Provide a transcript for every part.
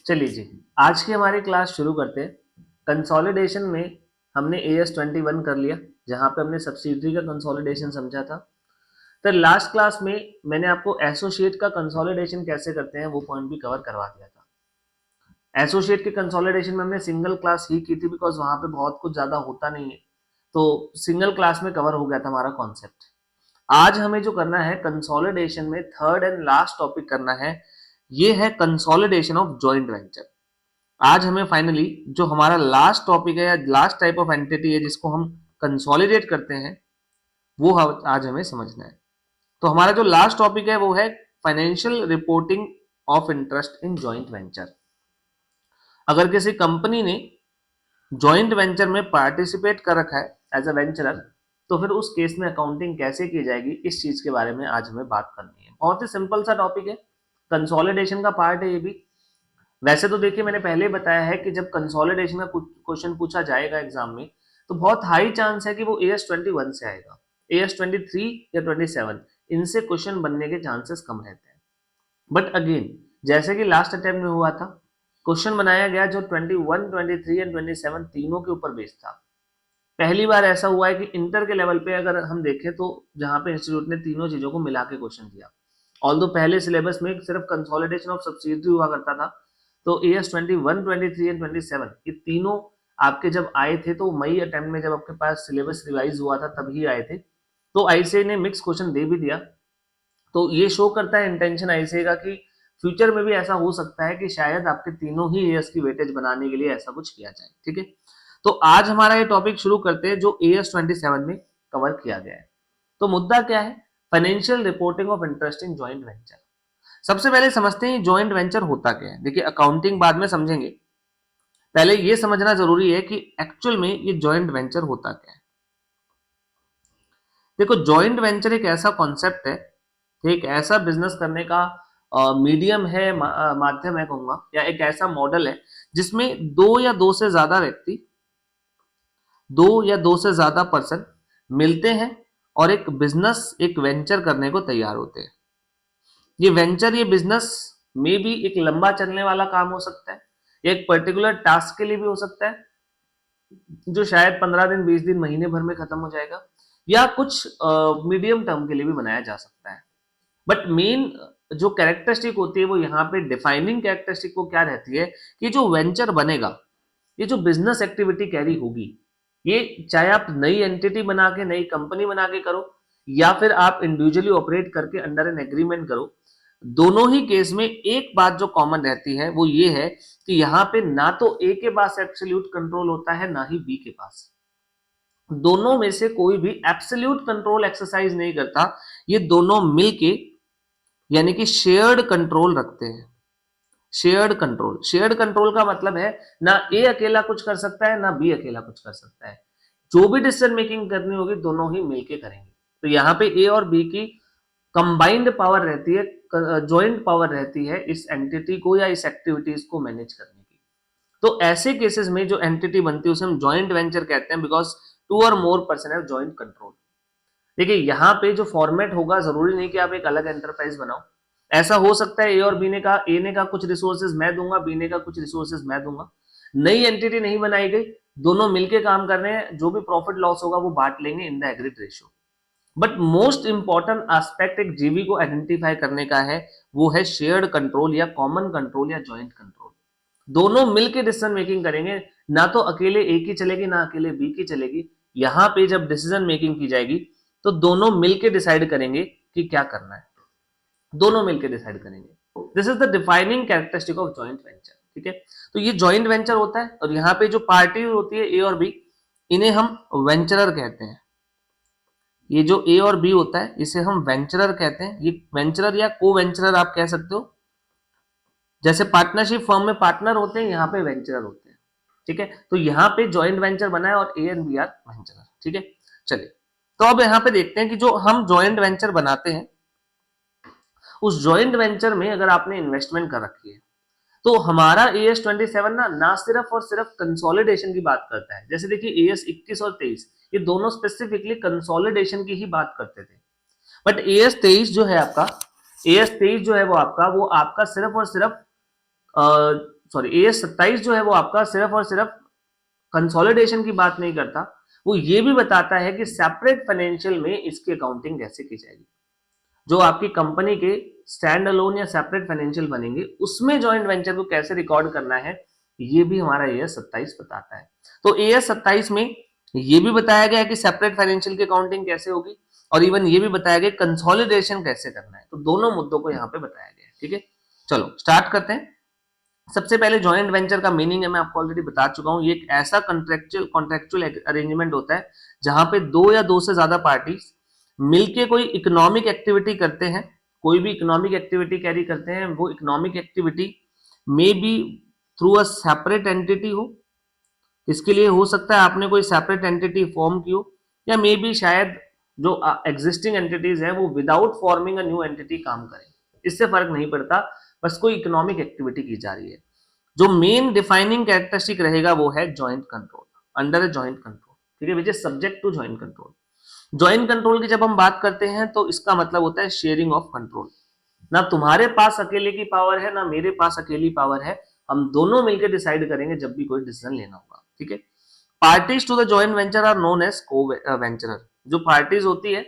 चलिए जी, आज की हमारी क्लास शुरू करते हैं। कंसोलिडेशन में हमने AS21 कर लिया, जहां पे हमने सब्सिडियरी का कंसोलिडेशन समझा था। तो लास्ट क्लास में मैंने आपको एसोसिएट का कंसोलिडेशन कैसे करते हैं वो पॉइंट भी कवर करवा दिया था। एसोसिएट के कंसोलिडेशन में हमने सिंगल क्लास ही की थी, बिकॉज वहां पे बहुत कुछ ज्यादा होता नहीं है, तो सिंगल क्लास में कवर हो गया था हमारा कॉन्सेप्ट। आज हमें जो करना है कंसोलिडेशन में, थर्ड एंड लास्ट टॉपिक करना है, ये है कंसोलिडेशन ऑफ जॉइंट वेंचर। आज हमें फाइनली जो हमारा लास्ट टॉपिक है या लास्ट टाइप ऑफ एंटिटी है जिसको हम कंसोलिडेट करते हैं, वो आज हमें समझना है। तो हमारा जो लास्ट टॉपिक है वो है financial reporting of interest in joint venture. अगर किसी कंपनी ने जॉइंट वेंचर में पार्टिसिपेट कर रखा है एज अ वेंचरर, तो फिर उस केस में अकाउंटिंग कैसे की जाएगी, इस चीज के बारे में आज हमें बात करनी है। बहुत ही सिंपल सा टॉपिक है, कंसोलिडेशन का पार्ट है ये भी। वैसे तो देखिए, मैंने पहले बताया है कि जब कंसोलिडेशन का क्वेश्चन पूछा जाएगा एग्जाम में, तो बहुत हाई चांस है कि वो AS21 से आएगा। AS23 या 27 इनसे क्वेश्चन बनने के चांसेस कम रहते हैं। बट अगेन, जैसे कि लास्ट अटेम्प्ट में हुआ था, क्वेश्चन बनाया गया जो 21, 23 एंड 27 तीनों के ऊपर बेस्ड था। पहली बार ऐसा हुआ है कि इंटर के लेवल पे अगर हम देखें तो जहां पे इंस्टीट्यूट ने तीनों चीजों को मिला के क्वेश्चन दिया। ऑल्दो पहले सिलेबस में सिर्फ कंसोलिडेशन ऑफ सब्सिडियरी हुआ करता था, तो AS21, 23 एंड 27 ये तीनों आपके जब आए थे, तो मई अटेम्प्ट में जब आपके पास सिलेबस रिवाइज हुआ था तभी आए थे। तो आईसीए ने मिक्स क्वेश्चन दे भी दिया। तो ये शो करता है इंटेंशन आईसीए का कि फ्यूचर में भी ऐसा हो सकता है कि शायद आपके तीनों ही एएस की वेटेज बनाने के लिए ऐसा कुछ किया जाए। ठीक है, तो आज हमारा ये टॉपिक शुरू करते हैं जो AS27 में कवर किया गया है। तो मुद्दा क्या है? Financial reporting of interest in joint venture. सबसे पहले समझते हैं जॉइंट वेंचर होता क्या है। देखिए, अकाउंटिंग बाद में समझेंगे, पहले ये समझना जरूरी है कि एक्चुअल में ये जॉइंट वेंचर होता क्या है। देखो, जॉइंट वेंचर एक ऐसा कॉन्सेप्ट है, एक ऐसा बिजनेस करने का मीडियम है, माध्यम है कहूंगा, या एक ऐसा मॉडल है जिसमें दो या दो से ज्यादा व्यक्ति, दो या दो से ज्यादा पर्सन मिलते हैं और एक बिजनेस, एक वेंचर करने को तैयार होते हैं। ये वेंचर, ये बिजनेस में भी एक लंबा चलने वाला काम हो सकता है, या एक पर्टिकुलर टास्क के लिए भी हो सकता है जो शायद 15 दिन, 20 दिन, महीने भर में खत्म हो जाएगा, या कुछ मीडियम टर्म के लिए भी बनाया जा सकता है। बट मेन जो कैरेक्टरिस्टिक होती है वो यहाँ पे डिफाइनिंग कैरेक्टरिस्टिक वो क्या रहती है कि जो वेंचर बनेगा, ये जो बिजनेस एक्टिविटी कैरी होगी, ये चाहे आप नई एंटिटी बना के, नई कंपनी बना के करो, या फिर आप इंडिविजुअली ऑपरेट करके अंडर एन एग्रीमेंट करो, दोनों ही केस में एक बात जो कॉमन रहती है वो ये है कि यहाँ पे ना तो ए के पास एब्सोल्यूट कंट्रोल होता है, ना ही बी के पास। दोनों में से कोई भी एब्सोल्यूट कंट्रोल एक्सरसाइज नहीं करता। ये दोनों मिलके यानी कि शेयर्ड कंट्रोल रखते हैं। शेयर्ड कंट्रोल का मतलब है ना ए अकेला कुछ कर सकता है, ना बी अकेला कुछ कर सकता है। जो भी डिसीजन मेकिंग करनी होगी दोनों ही मिलके करेंगे। तो यहाँ पे ए और बी की कंबाइंड पावर रहती है, जॉइंट पावर रहती है इस एंटिटी को या इस एक्टिविटीज को मैनेज करने की। तो ऐसे केसेस में जो एंटिटी बनती है उसे हम जॉइंट वेंचर कहते हैं, बिकॉज टू और more person have joint control. देखिए, यहाँ पे जो फॉर्मेट होगा, जरूरी नहीं कि आप एक अलग एंटरप्राइज बनाओ। ऐसा हो सकता है ए और बी ने कहा, ए ने कहा कुछ रिसोर्सेज मैं दूंगा, बी ने कहा कुछ रिसोर्सेज मैं दूंगा। नई एंटिटी नहीं बनाई गई, दोनों मिलके काम कर रहे हैं, जो भी प्रॉफिट लॉस होगा वो बांट लेंगे in the agreed ratio. But most important aspect एक जीवी को आइडेंटिफाई करने का है, वो है शेयर्ड कंट्रोल या कॉमन कंट्रोल या जॉइंट कंट्रोल। दोनों मिलके डिसीजन मेकिंग करेंगे, ना तो अकेले ए की चलेगी ना अकेले बी की चलेगी। यहाँ पे जब डिसीजन मेकिंग की जाएगी तो दोनों मिलके डिसाइड करेंगे कि क्या करना है, दोनों मिलके डिसाइड करेंगे। This is the defining characteristic of joint venture. ठीक है, तो ये जॉइंट वेंचर होता है, और यहाँ पे जो पार्टी होती है ए और बी, इन्हें हम वेंचरर कहते हैं। ये जो ए और बी होता है इसे हम वेंचरर कहते हैं। ये वेंचरर या को वेंचरर आप कह सकते हो। जैसे पार्टनरशिप फर्म में पार्टनर होते हैं, यहाँ पे वेंचरर होते हैं। ठीक है, तो यहाँ पे जॉइंट वेंचर बना है और A and B are venturer. ठीक है, चलिए, तो अब यहाँ पे देखते हैं कि जो हम जॉइंट वेंचर बनाते हैं, उस जॉइंट वेंचर में अगर आपने इन्वेस्टमेंट कर रखी है, तो हमारा AS27 ना सिर्फ और सिर्फ कंसोलिडेशन की बात करता है। जैसे देखिए, AS21 और 23 ये दोनों स्पेसिफिकली कंसोलिडेशन की ही बात करते थे। बट AS23 जो है आपका, AS23 जो है वो आपका सिर्फ और सिर्फ सॉरी AS 27 जो है वो आपका सिर्फ और सिर्फ कंसोलिडेशन की बात नहीं करता, वो ये भी बताता है कि सेपरेट फाइनेंशियल में इसकी अकाउंटिंग कैसे की जाएगी। जो आपकी कंपनी के स्टैंड अलोन या सेपरेट फाइनेंशियल बनेंगे उसमें जॉइंट वेंचर को कैसे रिकॉर्ड करना है, ये भी हमारा AS 27 बताता है। तो AS 27 में ये भी बताया गया है कि सेपरेट फाइनेंशियल की अकाउंटिंग कैसे होगी, और इवन ये भी बताया गया कंसोलिडेशन कैसे करना है। तो दोनों मुद्दों को यहाँ पे बताया गया है। ठीक है, चलो स्टार्ट करते हैं। सबसे पहले जॉइंट वेंचर का मीनिंग है, मैं आपको ऑलरेडी बता चुका हूं। ये एक ऐसा कॉन्ट्रेक्चुअल अरेंजमेंट होता है जहां पे दो या दो से ज्यादा पार्टी मिलके कोई इकोनॉमिक एक्टिविटी करते हैं, कोई भी इकोनॉमिक एक्टिविटी कैरी करते हैं। वो economic activity may be through a separate entity हो, इसके लिए हो सकता है आपने कोई सेपरेट एंटिटी फॉर्म की हो, या मे बी शायद जो एग्जिस्टिंग एंटिटीज है वो without forming a new entity काम करें, इससे फर्क नहीं पड़ता, बस कोई इकोनॉमिक एक्टिविटी की जा रही है। जो मेन डिफाइनिंग कैरेक्टरिस्टिक रहेगा वो है joint control, under a joint control. ठीक है, which is subject to joint control. Joint control की जब हम बात करते हैं तो इसका मतलब होता है शेयरिंग ऑफ कंट्रोल। ना तुम्हारे पास अकेले की पावर है, ना मेरे पास अकेली पावर है, हम दोनों मिलकर डिसाइड करेंगे जब भी कोई डिसीजन लेना होगा। ठीक है, parties to the joint venture are known as co venturer. जो पार्टीज होती है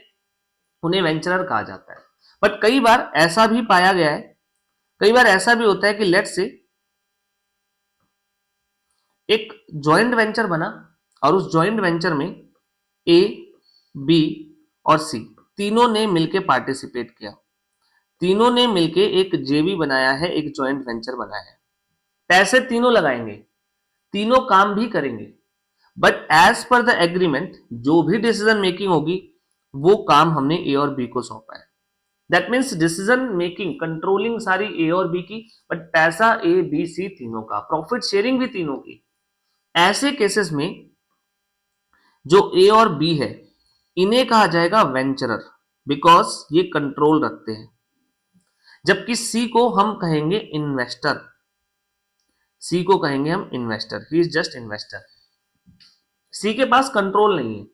उन्हें वेंचरर कहा जाता है। बट कई बार ऐसा भी पाया गया है, कई बार ऐसा भी होता है कि लेट्स से एक जॉइंट वेंचर बना और उस जॉइंट वेंचर में ए, बी और सी तीनों ने मिलकर पार्टिसिपेट किया, तीनों ने मिलके एक जेवी बनाया है, एक जॉइंट वेंचर बनाया है। पैसे तीनों लगाएंगे, तीनों काम भी करेंगे, but as per the agreement जो भी डिसीजन मेकिंग होगी वो काम हमने ए और बी को सौंपा है। That means decision making controlling सारी ए और बी की, बट पैसा ए बी सी तीनों का, प्रॉफिट शेयरिंग भी तीनों की। ऐसे केसेस में जो ए और बी है इन्हें कहा जाएगा वेंचरर, बिकॉज ये कंट्रोल रखते हैं। जबकि सी को हम कहेंगे इन्वेस्टर, सी को कहेंगे हम investor, he is just investor. C के पास कंट्रोल नहीं है,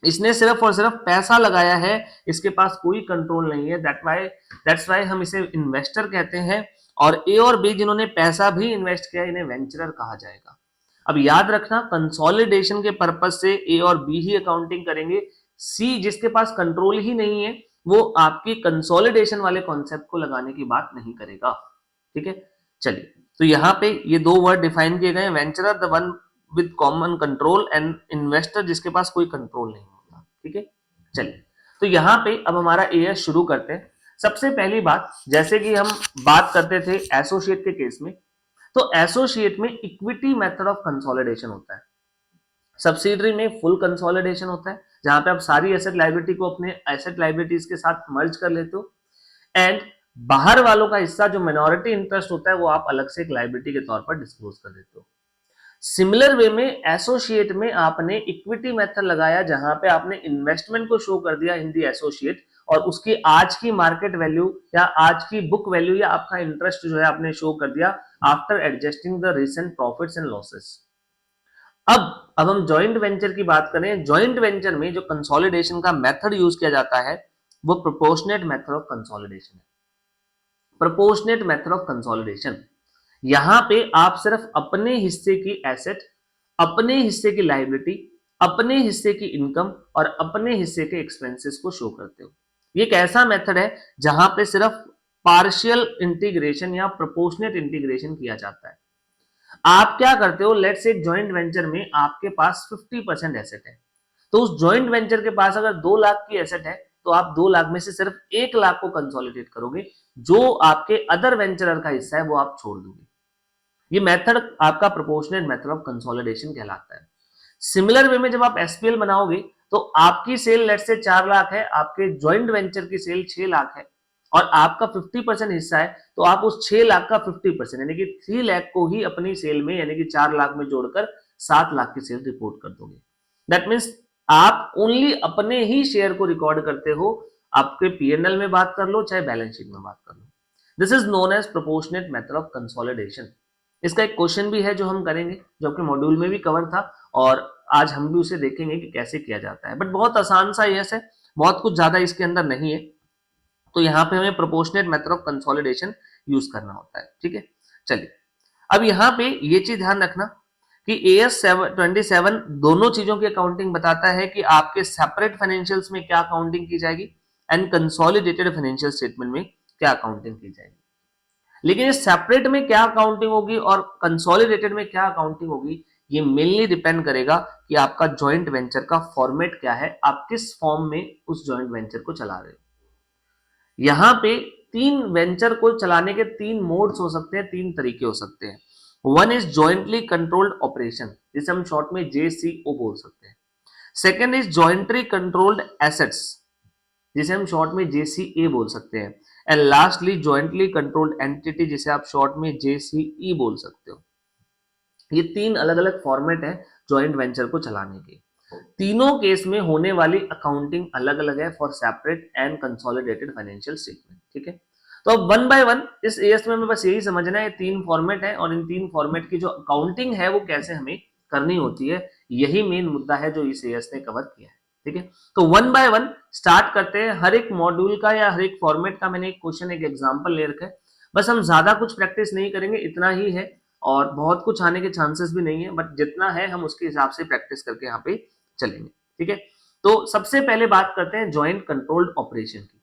इसने सिर्फ और सिर्फ पैसा लगाया है, इसके पास कोई कंट्रोल नहीं है। दैट्स वाई हम इसे इन्वेस्टर कहते हैं। और ए और बी जिन्होंने पैसा भी इन्वेस्ट किया इन्हें वेंचरर कहा जाएगा। अब याद रखना कंसोलिडेशन के पर्पज से ए और बी ही अकाउंटिंग करेंगे, सी जिसके पास कंट्रोल ही नहीं है वो आपकी कंसोलिडेशन वाले कॉन्सेप्ट को लगाने की बात नहीं करेगा। ठीक है, चलिए तो यहाँ पे ये दो वर्ड डिफाइन किए गए, वेंचरर the one with common control, and investor जिसके पास कोई कंट्रोल नहीं होता। ठीक है, चलिए तो यहाँ पे अब हमारा एएस शुरू करते हैं। सबसे पहली बात, जैसे कि हम बात करते थे एसोसिएट के केस में, तो एसोसिएट में इक्विटी मेथड ऑफ कंसोलिडेशन होता है, सब्सिडरी में फुल कंसोलिडेशन होता है जहां पे आप सारी एसेट लाइबिलिटी को अपने एसेट लाइबिलिटीज के साथ मर्ज कर लेते हो, एंड बाहर वालों का हिस्सा जो मिनॉरिटी इंटरेस्ट होता है वो आप अलग से एक लाइबिलिटी के तौर पर डिस्क्लोज कर देते हो। सिमिलर वे में एसोसिएट में आपने इक्विटी मेथड लगाया जहां पे आपने इन्वेस्टमेंट को शो कर दिया इन दी एसोसिएट, और उसकी आज की मार्केट वैल्यू या आज की बुक वैल्यू या आपका इंटरेस्ट जो है आपने शो कर दिया after adjusting the recent profits and losses. अब हम जॉइंट वेंचर की बात करें। जॉइंट वेंचर में जो कंसोलिडेशन का मेथड यूज किया जाता है वो प्रोपोर्शनेट मेथड ऑफ कंसोलिडेशन है। प्रोपोर्शनेट मेथड ऑफ कंसोलिडेशन, यहां पे आप सिर्फ अपने हिस्से की एसेट, अपने हिस्से की लायबिलिटी, अपने हिस्से की इनकम और अपने हिस्से के एक्सपेंसेस को शो करते हो। ये एक ऐसा मेथड है जहां पे सिर्फ पार्शियल इंटीग्रेशन या प्रोपोर्शनेट इंटीग्रेशन किया जाता है। आप क्या करते हो, लेट्स से जॉइंट वेंचर में आपके पास 50% एसेट है, तो उस जॉइंट वेंचर के पास अगर 2 लाख की एसेट है तो आप 2 लाख में से सिर्फ 1 लाख को कंसोलिडेट करोगे, जो आपके अदर वेंचरर का हिस्सा है वो आप छोड़ दोगे। ये मेथड आपका प्रोपोर्शनेट मेथड ऑफ कंसोलिडेशन कहलाता है। सिमिलर वे में जब आप एसपीएल बनाओगे तो आपकी सेल लेट्स से 4 लाख है, आपके जॉइंट वेंचर की सेल 6 लाख है और आपका 50% हिस्सा है, तो आप उस 6 लाख का 50% यानी कि 3 लाख को ही अपनी सेल में यानी कि 4 लाख में जोड़कर 7 लाख की सेल रिपोर्ट कर दोगे। दैट मीन्स आप ओनली अपने ही शेयर को रिकॉर्ड करते हो, आपके पीएनएल में बात कर लो चाहे बैलेंस शीट में बात कर लो। This is known as proportionate method of consolidation. इसका एक क्वेश्चन भी है जो हम करेंगे, जो आपके मॉड्यूल में भी कवर था और आज हम भी उसे देखेंगे कि कैसे किया जाता है। बट बहुत आसान सा यस है, बहुत कुछ ज्यादा इसके अंदर नहीं है। तो यहाँ पे हमें proportionate method of consolidation use करना होता है। ठीक है, चलिए अब यहाँ पे ये चीज ध्यान रखना कि AS 27 दोनों चीजों की अकाउंटिंग बताता है कि आपके सेपरेट फाइनेंशियल्स में क्या अकाउंटिंग की जाएगी एंड कंसोलिडेटेड फाइनेंशियल स्टेटमेंट में क्या अकाउंटिंग की जाएगी। लेकिन इस सेपरेट में क्या अकाउंटिंग होगी और कंसोलिडेटेड में क्या अकाउंटिंग होगी, ये मेनली डिपेंड करेगा कि आपका जॉइंट वेंचर का फॉर्मेट क्या है, आप किस फॉर्म में उस जॉइंट वेंचर को चला रहे हो। यहां पे तीन वेंचर को चलाने के तीन मोड्स हो सकते हैं, तीन तरीके हो सकते हैं। One is jointly controlled operation, जिसे हम शॉर्ट में JCO बोल सकते हैं। Second is jointly controlled assets, जिसे हम शॉर्ट में JCA बोल सकते हैं। And lastly jointly controlled entity, जिसे आप शॉर्ट में JCE बोल सकते हो। ये तीन अलग अलग फॉर्मेट है जॉइंट वेंचर को चलाने के। तीनों केस में होने वाली अकाउंटिंग अलग अलग है for separate and consolidated financial statement. ठीक है, तो अब वन बाय वन इस एएस में हमें बस यही समझना है, तीन फॉर्मेट है और इन तीन फॉर्मेट की जो अकाउंटिंग है वो कैसे हमें करनी होती है, यही मेन मुद्दा है जो इस एएस ने कवर किया है। ठीक है, तो वन बाय वन स्टार्ट करते हैं। हर एक मॉड्यूल का या हर एक फॉर्मेट का मैंने एक क्वेश्चन, एक एग्जाम्पल ले रखा है। बस हम ज्यादा कुछ प्रैक्टिस नहीं करेंगे, इतना ही है, और बहुत कुछ आने के चांसेस भी नहीं है, बट जितना है हम उसके हिसाब से प्रैक्टिस करके यहाँ पे चलेंगे। ठीक है, तो सबसे पहले बात करते हैं जॉइंट कंट्रोल्ड ऑपरेशन की।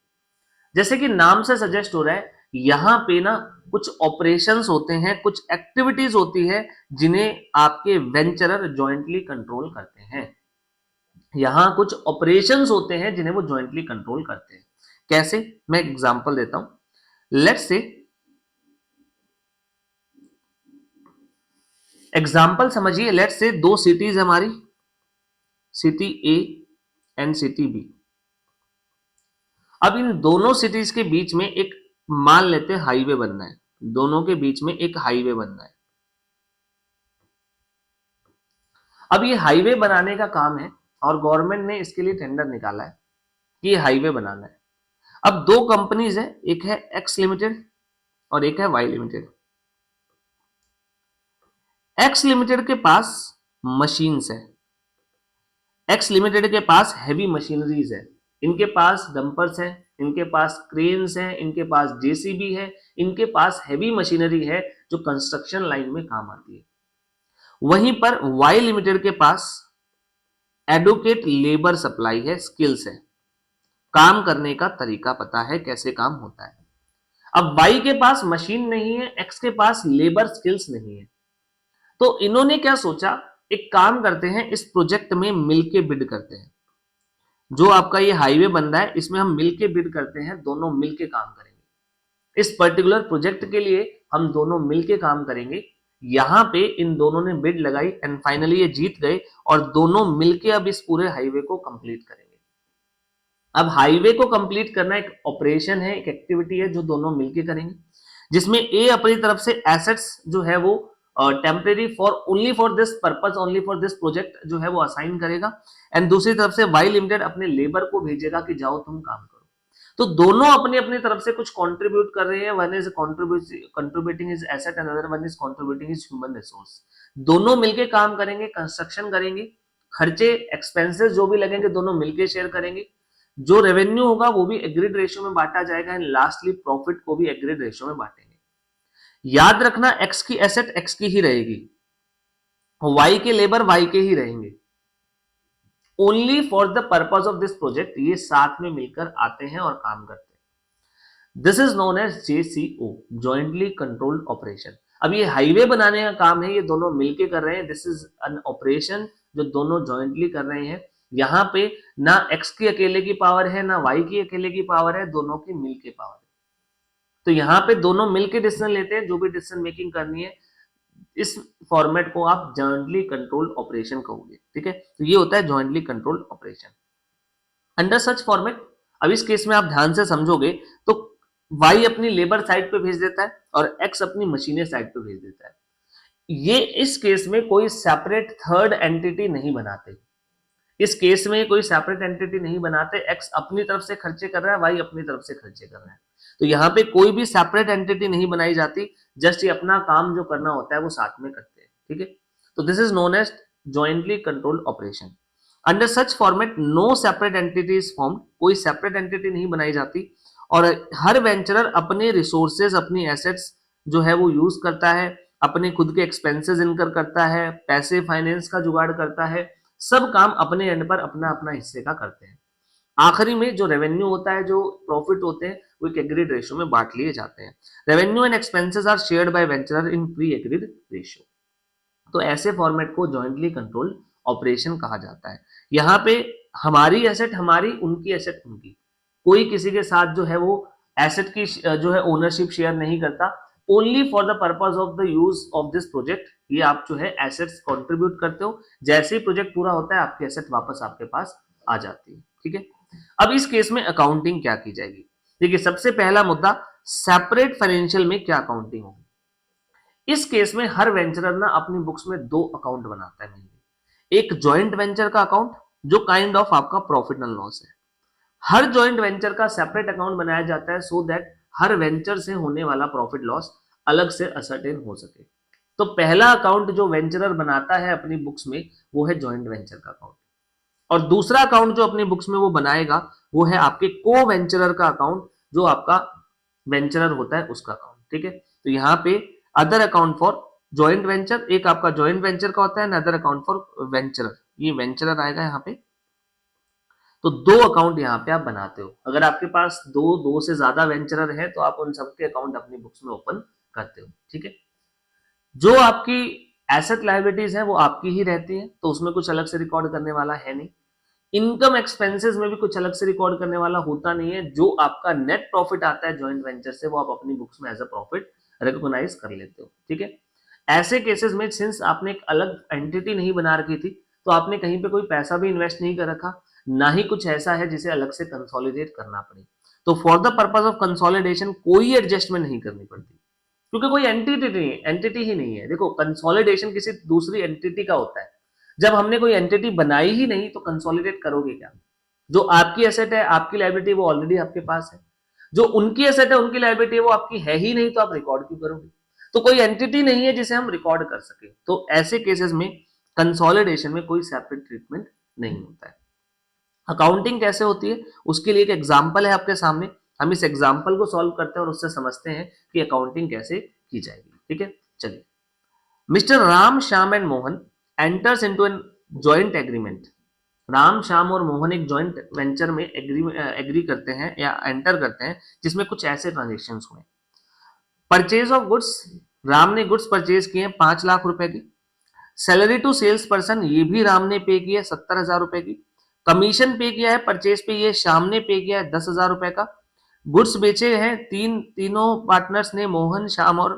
जैसे कि नाम से सजेस्ट हो रहा है, यहां पे ना कुछ ऑपरेशंस होते हैं, कुछ एक्टिविटीज होती है जिन्हें आपके वेंचरर जॉइंटली कंट्रोल करते हैं। यहां कुछ ऑपरेशंस होते हैं जिन्हें वो जॉइंटली कंट्रोल करते हैं। कैसे, मैं एग्जांपल देता हूं। लेट्स से एग्जांपल समझिए, लेट्स से दो सिटीज हमारी, city A and city B। अब इन दोनों सिटीज के बीच में एक, मान लेते हैं हाईवे बनना है, दोनों के बीच में एक हाईवे बनना है। अब ये हाईवे बनाने का काम है और गवर्नमेंट ने इसके लिए टेंडर निकाला है कि ये हाईवे बनाना है। अब दो कंपनीज है, एक है एक्स लिमिटेड और एक है वाई लिमिटेड। एक्स लिमिटेड के पास मशीन्स है, एक्स लिमिटेड के पास हैवी मशीनरीज है, इनके पास डंपर्स है, इनके पास क्रेन्स है, इनके पास JCB है, इनके पास हैवी मशीनरी है जो कंस्ट्रक्शन लाइन में काम आती है। वहीं पर वाई लिमिटेड के पास एडुकेट लेबर सप्लाई है, स्किल्स है, काम करने का तरीका पता है, कैसे काम होता है। अब वाई के पास मशीन नहीं है, एक्स के पास लेबर स्किल्स नहीं है, तो इन्होंने क्या सोचा, एक काम करते हैं, इस प्रोजेक्ट में मिलके बिड करते हैं। जो आपका ये हाईवे बन रहा है इसमें हम मिलके बिड करते हैं, दोनों मिलके काम करेंगे। इस पर्टिकुलर प्रोजेक्ट के लिए हम दोनों मिलके काम करेंगे। यहां पे इन दोनों ने बिड लगाई एंड फाइनली ये जीत गए और दोनों मिलके अब इस पूरे हाईवे को कंप्लीट करेंगे। अब हाईवे को कंप्लीट करना एक ऑपरेशन है, एक एक्टिविटी है जो दोनों मिलके करेंगे, जिसमें ए अपनी तरफ से एसेट्स जो है वो temporary for only for this purpose, only for this project जो है वो असाइन करेगा, एंड दूसरी तरफ से वाई लिमिटेड अपने लेबर को भेजेगा कि जाओ तुम काम करो। तो दोनों अपनी अपनी तरफ से कुछ कंट्रीब्यूट कर रहे हैं, one is contributing is asset and other one is contributing is human resource. दोनों मिलके काम करेंगे, कंस्ट्रक्शन करेंगे, खर्चे एक्सपेंसेस जो भी लगेंगे दोनों मिलके शेयर करेंगे, जो रेवेन्यू होगा वो भी एग्रीड रेशियो में बांटा जाएगा, एंड लास्टली प्रॉफिट को भी एग्रीड रेशियो में बांटेंगे। याद रखना, एक्स की एसेट एक्स की ही रहेगी, वाई के लेबर वाई के ही रहेंगे, only for the purpose of this project ये साथ में मिलकर आते हैं और काम करते हैं। This is known as JCO, jointly controlled operation. अब ये हाईवे बनाने का काम है, ये दोनों मिलके कर रहे हैं, दिस इज एन ऑपरेशन जो दोनों जॉइंटली कर रहे हैं। यहाँ पे ना एक्स की अकेले की पावर है ना वाई की अकेले की पावर है, दोनों की मिलके पावर है। तो यहाँ पे दोनों मिलके डिसीजन लेते हैं, जो भी डिसीजन मेकिंग करनी है। इस फॉर्मेट को आप जॉइंटली कंट्रोल्ड ऑपरेशन कहोगे। ठीक है, तो ये होता है jointly controlled operation under such format. अब इस केस में आप ध्यान से समझोगे तो वाई अपनी लेबर साइड पे भेज देता है और एक्स अपनी मशीनें साइड पे भेज देता है। ये इस केस में कोई सेपरेट थर्ड एंटिटी नहीं बनाते, इस केस में कोई सेपरेट एंटिटी नहीं बनाते, एक्स अपनी तरफ से खर्चे कर रहा है, वाई अपनी तरफ से खर्चे कर रहा है, तो यहाँ पे कोई भी सेपरेट एंटिटी नहीं बनाई जाती, जस्ट ये अपना काम जो करना होता है वो साथ में करते हैं। ठीक है, तो this is known as jointly controlled operation. Under such format no separate entity is formed, कोई सेपरेट एंटिटी नहीं बनाई जाती और हर वेंचरर अपने रिसोर्सेज, अपनी एसेट्स जो है वो यूज करता है, अपने खुद के एक्सपेंसेस इनकर करता है, पैसे फाइनेंस का जुगाड़ करता है, सब काम अपने एंड पर अपना अपना हिस्से का करते हैं। आखिरी में जो रेवेन्यू होता है, जो प्रॉफिट होते हैं, वो एक एग्रीड रेशियो में बांट लिए जाते हैं। Revenue and expenses are shared by venturer in pre agreed ratio. तो ऐसे फॉर्मेट को जॉइंटली कंट्रोल्ड ऑपरेशन कहा जाता है। यहाँ पे हमारी एसेट हमारी, उनकी एसेट उनकी, कोई किसी के साथ जो है वो एसेट की जो है ओनरशिप शेयर नहीं करता। Only for the purpose of the use of this project ये आप जो है एसेट्स कंट्रीब्यूट करते हो। जैसे ही प्रोजेक्ट पूरा होता है आपकी एसेट वापस आपके पास आ जाती है। ठीक है, अब इस केस में अकाउंटिंग क्या की जाएगी? देखिए, सबसे पहला मुद्दा, सेपरेट फाइनेंशियल में क्या अकाउंटिंग होगी? इस केस में हर वेंचरर ना अपनी बुक्स में दो अकाउंट बनाता है मेनली। एक जॉइंट वेंचर का अकाउंट जो काइंड ऑफ आपका प्रॉफिट एंड लॉस है। हर जॉइंट वेंचर का सेपरेट अकाउंट बनाया जाता है सो दैट हर वेंचर से होने वाला प्रॉफिट लॉस अलग से असरटेन हो सके। तो पहला अकाउंट जो वेंचरर बनाता है अपनी बुक्स में वो है जॉइंट वेंचर का अकाउंट, और दूसरा अकाउंट जो अपनी बुक्स में वो बनाएगा वो है आपके को वेंचरर का अकाउंट, जो आपका वेंचरर होता है उसका अकाउंट। ठीक है, तो यहाँ पे other account for joint venture, एक आपका जॉइंट वेंचर का होता है, अदर अकाउंट फॉर वेंचरर, ये वेंचरर आएगा यहाँ पे। तो दो अकाउंट यहाँ पे आप बनाते हो। अगर आपके पास दो से ज्यादा वेंचरर है तो आप उन सबके अकाउंट अपनी बुक्स में ओपन करते हो। ठीक है, जो आपकी एसेट लायबिलिटीज है वो आपकी ही रहती है, तो उसमें कुछ अलग से रिकॉर्ड करने वाला है नहीं। इनकम एक्सपेंसेस में भी कुछ अलग से रिकॉर्ड करने वाला होता नहीं है। जो आपका नेट प्रॉफिट आता है जॉइंट वेंचर से वो आप अपनी बुक्स में एज अ प्रॉफिट रिकॉग्नाइज कर लेते हो। ठीक है, ऐसे केसेस में सिंस आपने एक अलग एंटिटी नहीं बना रखी थी तो आपने कहीं पे कोई पैसा भी इन्वेस्ट नहीं कर रखा, ना ही कुछ ऐसा है जिसे अलग से कंसोलिडेट करना पड़े। तो for the purpose of consolidation कोई एडजस्टमेंट नहीं करनी पड़ती, क्योंकि कोई एंटिटी ही नहीं है। देखो, कंसोलिडेशन किसी दूसरी एंटिटी का होता है। जब हमने कोई एंटिटी बनाई ही नहीं तो कंसोलिडेट करोगे क्या? जो आपकी एसेट है, आपकी लायबिलिटी, वो ऑलरेडी आपके पास है। जो उनकी एसेट है, उनकी लायबिलिटी है, वो आपकी है ही नहीं, तो आप रिकॉर्ड क्यों करोगे? तो कोई एंटिटी नहीं है जिसे हम रिकॉर्ड कर सके। तो ऐसे केसेस में कंसोलिडेशन में कोई सेपरेट ट्रीटमेंट नहीं होता है। अकाउंटिंग कैसे होती है उसके लिए एक एग्जाम्पल है आपके सामने। हम इस एग्जाम्पल को सॉल्व करते हैं और उससे समझते हैं कि अकाउंटिंग कैसे की जाएगी। ठीक है, चलिए। Mister Ram, Shyam and Mohan enters into an joint agreement. Ram, Shyam और मोहन एक जॉइंट वेंचर में एग्री करते हैं या एंटर करते हैं जिसमें कुछ ऐसे ट्रांजेक्शन हुए। परचेज ऑफ गुड्स, राम ने गुड्स परचेज किए 5 लाख रुपए की। सैलरी टू सेल्स पर्सन, ये भी राम ने पे किया 70,000 रुपए की। कमीशन पे किया है परचेज पे, ये श्याम ने पे किया है 10,000 रुपए का। गुड्स बेचे हैं तीनों पार्टनर्स ने, मोहन, श्याम और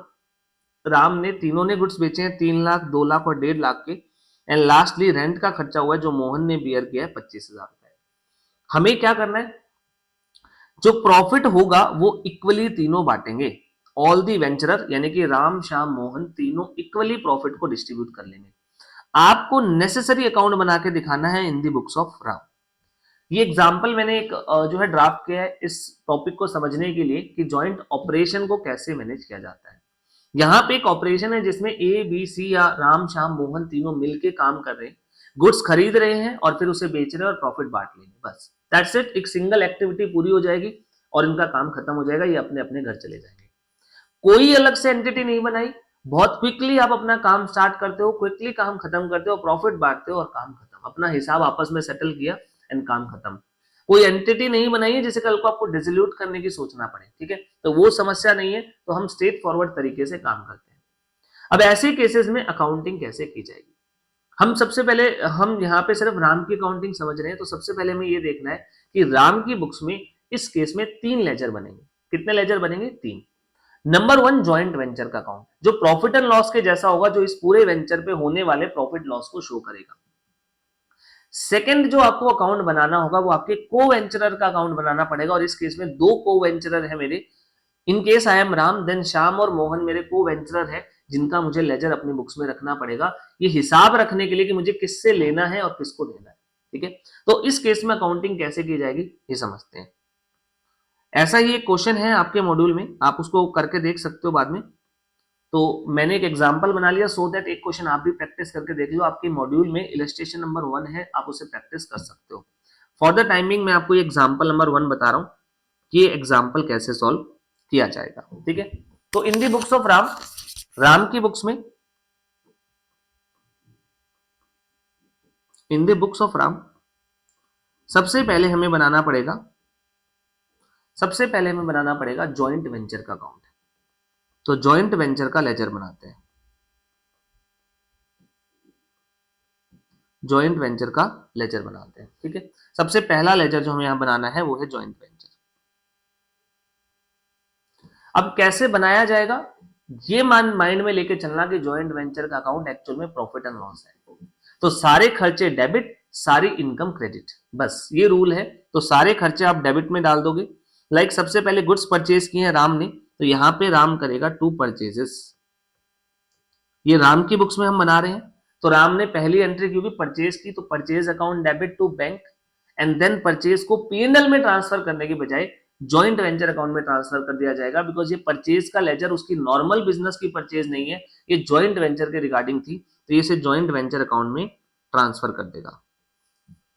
राम ने, तीनों ने गुड्स बेचे हैं 3 लाख, 2 लाख और 1.5 लाख के। एंड लास्टली रेंट का खर्चा हुआ है जो मोहन ने बियर किया है 25,000 रुपए। हमें क्या करना है? जो प्रॉफिट होगा वो इक्वली तीनों बांटेंगे। ऑल दी वेंचरर यानी कि राम, श्याम, मोहन तीनों इक्वली प्रॉफिट को डिस्ट्रीब्यूट कर लेंगे। आपको नेसेसरी अकाउंट बना के दिखाना है इन दी बुक्स ऑफ राम। ये एग्जांपल मैंने एक जो है ड्राफ्ट किया है इस टॉपिक को समझने के लिए कि जॉइंट ऑपरेशन को कैसे मैनेज किया जाता है। यहाँ पे एक ऑपरेशन है जिसमें ए, बी, सी या राम, श्याम, मोहन तीनों मिलके काम कर रहे हैं, गुड्स खरीद रहे हैं और फिर उसे बेच रहे हैं और प्रॉफिट बांट लेंगे, बस दैट्स इट। एक सिंगल एक्टिविटी पूरी हो जाएगी और इनका काम खत्म हो जाएगा, ये अपने अपने घर चले जाएंगे। कोई अलग से एंटिटी नहीं बनाई, बहुत क्विकली आप अपना काम स्टार्ट करते हो, क्विकली काम खत्म करते हो, प्रॉफिट बांटते हो और काम खत्म, अपना हिसाब आपस में सेटल किया एंड काम खत्म। कोई एंटिटी नहीं बनाई है जिसे कल को आपको डिसोल्यूट करने की सोचना पड़े। ठीक है, तो वो समस्या नहीं है, तो हम स्ट्रेट फॉरवर्ड तरीके से काम करते हैं। अब ऐसे केसेस में अकाउंटिंग कैसे की जाएगी? हम सबसे पहले, हम यहाँ पे सिर्फ राम की अकाउंटिंग समझ रहे हैं, तो सबसे पहले हमें ये देखना है कि राम की बुक्स में इस केस में 3 लेजर बनेंगे। कितने लेजर बनेंगे? 3। नंबर 1 जॉइंट वेंचर का अकाउंट, जो प्रॉफिट एंड लॉस के जैसा होगा, जो इस पूरे वेंचर पे होने वाले प्रॉफिट लॉस को शो करेगा। सेकंड जो आपको अकाउंट बनाना होगा वो आपके को वेंचरर का अकाउंट बनाना पड़ेगा, और इस केस में 2 को वेंचरर है मेरे। In case I am Ram, then Shyam और मोहन मेरे को वेंचरर है जिनका मुझे लेजर अपनी बुक्स में रखना पड़ेगा, ये हिसाब रखने के लिए कि मुझे किससे लेना है और किसको देना है। ठीक है, तो इस केस में अकाउंटिंग कैसे की जाएगी ये समझते हैं। ऐसा ही एक क्वेश्चन है आपके मॉड्यूल में, आप उसको करके देख सकते हो बाद में। तो मैंने एक एग्जांपल बना लिया सो दैट एक क्वेश्चन आप भी प्रैक्टिस करके देख लो। आपके मॉड्यूल में इलस्ट्रेशन नंबर 1 है, आप उसे प्रैक्टिस कर सकते हो। फॉर द टाइमिंग मैं आपको ये एग्जांपल नंबर 1 बता रहा हूँ कि ये एग्जांपल कैसे सॉल्व किया जाएगा। ठीक है, तो इन दी बुक्स ऑफ राम, राम की बुक्स में, in the books of Ram, सबसे पहले हमें बनाना पड़ेगा जॉइंट वेंचर का अकाउंट। तो जॉइंट वेंचर का लेजर बनाते हैं, जॉइंट वेंचर का लेजर बनाते हैं। ठीक है, सबसे पहला लेजर जो हमें यहां बनाना है वो है जॉइंट वेंचर। अब कैसे बनाया जाएगा, ये माइंड में लेके चलना कि जॉइंट वेंचर का अकाउंट एक्चुअल में प्रॉफिट एंड लॉस है। तो सारे खर्चे डेबिट, सारी इनकम क्रेडिट, बस ये रूल है। तो सारे खर्चे आप डेबिट में डाल दोगे। लाइक सबसे पहले गुड्स परचेज किए हैं राम ने, तो यहां पे राम करेगा 2 परचेजेस। ये राम की बुक्स में हम बना रहे हैं, तो राम ने पहली एंट्री क्योंकि परचेज की, तो purchase account debit to bank, and then purchase को पीएनएल में ट्रांसफर करने के बजाय जॉइंट वेंचर अकाउंट में ट्रांसफर कर दिया जाएगा, बिकॉज ये परचेज का लेजर उसकी नॉर्मल बिजनेस की परचेज नहीं है, ये जॉइंट वेंचर के रिगार्डिंग थी, तो ये इसे जॉइंट वेंचर अकाउंट में ट्रांसफर कर देगा।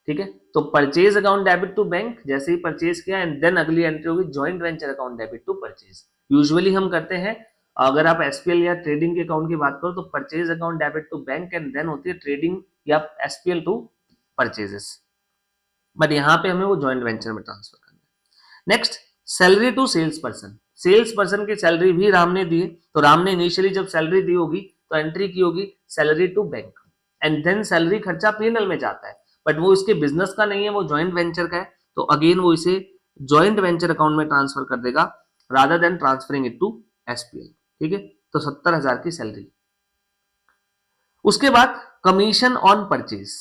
ठीक है, तो purchase account debit to bank, जैसे ही परचेज किया एंड देन अगली एंट्री होगी joint venture account debit to purchase. Usually हम करते हैं, अगर आप एसपीएल या ट्रेडिंग के अकाउंट की बात करो तो purchase account debit to bank and then होती है ट्रेडिंग या एसपीएल टू परचेजेस, बट यहां पे हमें वो जॉइंट वेंचर में ट्रांसफर करना है। Next, salary to sales person. Sales person की सैलरी भी राम ने दी है, तो राम ने इनिशियली जब सैलरी दी होगी तो एंट्री की होगी salary to bank, and then salary खर्चा पीएनएल में जाता है, बट वो इसके बिजनेस का नहीं है, वो जॉइंट वेंचर का है, तो अगेन वो इसे जॉइंट वेंचर अकाउंट में ट्रांसफर कर देगा rather than transferring it to SPL. ठीक है, तो 70,000 की सैलरी। उसके बाद कमीशन ऑन परचेज,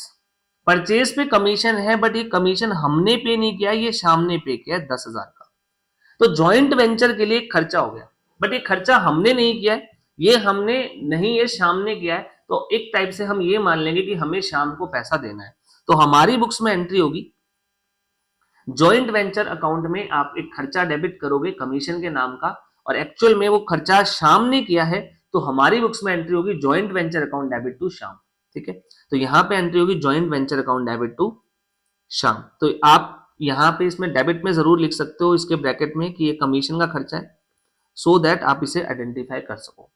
परचेज पे कमीशन है, बट ये कमीशन हमने पे नहीं किया, ये शाम ने पे किया 10,000 का। तो जॉइंट वेंचर के लिए खर्चा हो गया, बट ये खर्चा हमने नहीं किया है, ये हमने नहीं, ये शाम ने किया है, तो एक टाइप से हम ये मान लेंगे कि हमें शाम को पैसा देना है। तो हमारी बुक्स में एंट्री होगी जॉइंट वेंचर अकाउंट में आप एक खर्चा डेबिट करोगे कमीशन के नाम का, और एक्चुअल में वो खर्चा शाम ने किया है, तो हमारी बुक्स में एंट्री होगी joint venture account debit to Shyam. ठीक है, तो यहां पे एंट्री होगी joint venture account debit to Shyam. तो आप यहां पे इसमें डेबिट में जरूर लिख सकते हो इसके ब्रैकेट में कि ये कमीशन का खर्चा है, सो दैट आप इसे आइडेंटिफाई कर सको।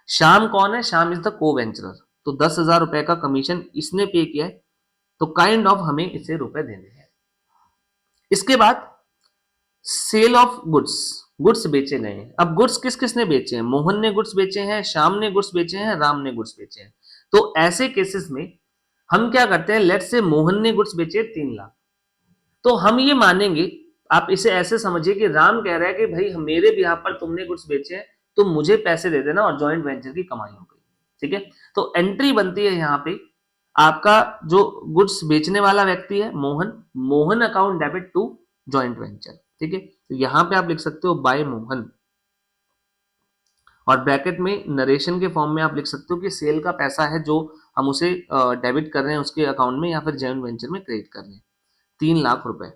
शाम कौन है, शाम इज द को वेंचरर, तो 10,000 रुपए का कमीशन इसने पे किया है, तो काइंड ऑफ हमें इसे रुपए देने हैं। इसके बाद सेल ऑफ गुड्स, गुड्स बेचे गए हैं। अब गुड्स किस किसने बेचे हैं, मोहन ने गुड्स बेचे हैं, श्याम ने गुड्स बेचे हैं, राम ने गुड्स बेचे हैं। तो ऐसे केसेस में हम क्या करते हैं, लेट्स से मोहन ने गुड्स बेचे 3 लाख, तो हम ये मानेंगे, आप इसे ऐसे समझिए कि राम कह रहा है कि भाई मेरे बिहाफ पर तुमने गुड्स बेचे हैं, तो मुझे पैसे दे देना और जॉइंट वेंचर की कमाई हो गई। ठीक है, तो एंट्री बनती है यहाँ पे आपका जो गुड्स बेचने वाला व्यक्ति है Mohan, Mohan account debit to joint venture. ठीक है, तो यहां पे आप लिख सकते हो बाय मोहन, और ब्रैकेट में नरेशन के फॉर्म में आप लिख सकते हो कि सेल का पैसा है जो हम उसे डेबिट कर रहे हैं उसके अकाउंट में या फिर जॉइंट वेंचर में क्रेडिट कर रहे हैं, 3 लाख रुपए।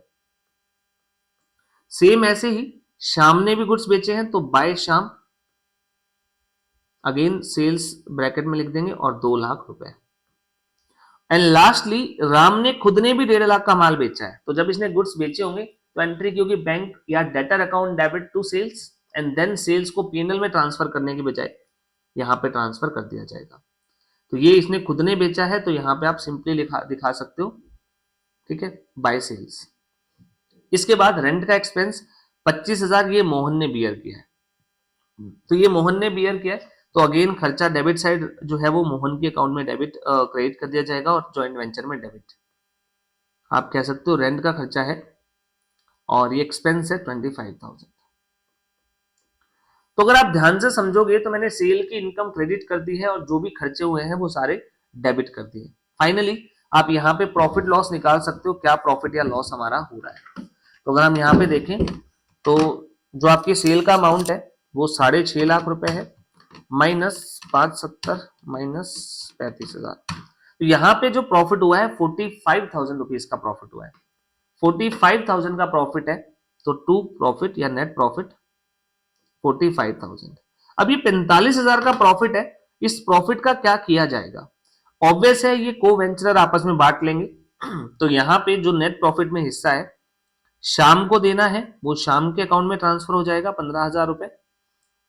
सेम ऐसे ही श्याम ने भी गुड्स बेचे हैं, तो by Shyam, again sales bracket में लिख देंगे और 2 लाख रुपए। एंड लास्टली राम ने खुद ने भी 1.5 लाख का माल बेचा है, तो जब इसने गुड्स बेचे होंगे तो एंट्री की होगी बैंक या debtor account debit to sales, and then sales को पीएनएल में ट्रांसफर करने के बजाय यहां पे ट्रांसफर कर दिया जाएगा। तो ये इसने खुद ने बेचा है, तो यहां पे आप सिंपली दिखा सकते हो। ठीक है, बाय सेल्स। इसके बाद रेंट का एक्सपेंस 25,000 ये मोहन ने बियर किया है, तो ये मोहन ने बियर किया है, तो अगेन खर्चा डेबिट साइड जो है वो मोहन के अकाउंट में डेबिट क्रेडिट कर दिया जाएगा और जॉइंट वेंचर में डेबिट। आप कह सकते हो रेंट का खर्चा है और ये एक्सपेंस है 25,000। तो अगर आप ध्यान से समझोगे तो मैंने सेल की इनकम क्रेडिट कर दी है और जो भी खर्चे हुए हैं वो सारे डेबिट कर दिए। फाइनली आप यहाँ पे प्रॉफिट लॉस निकाल सकते हो, क्या प्रॉफिट या लॉस हमारा हो रहा है। तो अगर हम यहाँ पे देखें तो जो आपकी सेल का अमाउंट है वो 6.5 लाख रुपए है, माइनस 570 माइनस 35,000, तो यहाँ पे जो प्रॉफिट हुआ है 45,000 रुपीज का प्रॉफिट हुआ है। 45,000 का प्रॉफिट है, तो टू प्रॉफिट या नेट प्रॉफिट 45,000। अब ये 45,000 का प्रॉफिट है, इस प्रॉफिट का क्या किया जाएगा। ऑब्वियस है ये को वेंचरर आपस में बांट लेंगे, तो यहाँ पे जो नेट प्रॉफिट में हिस्सा है शाम को देना है, वो शाम के अकाउंट में ट्रांसफर हो जाएगा 15,000 रुपए।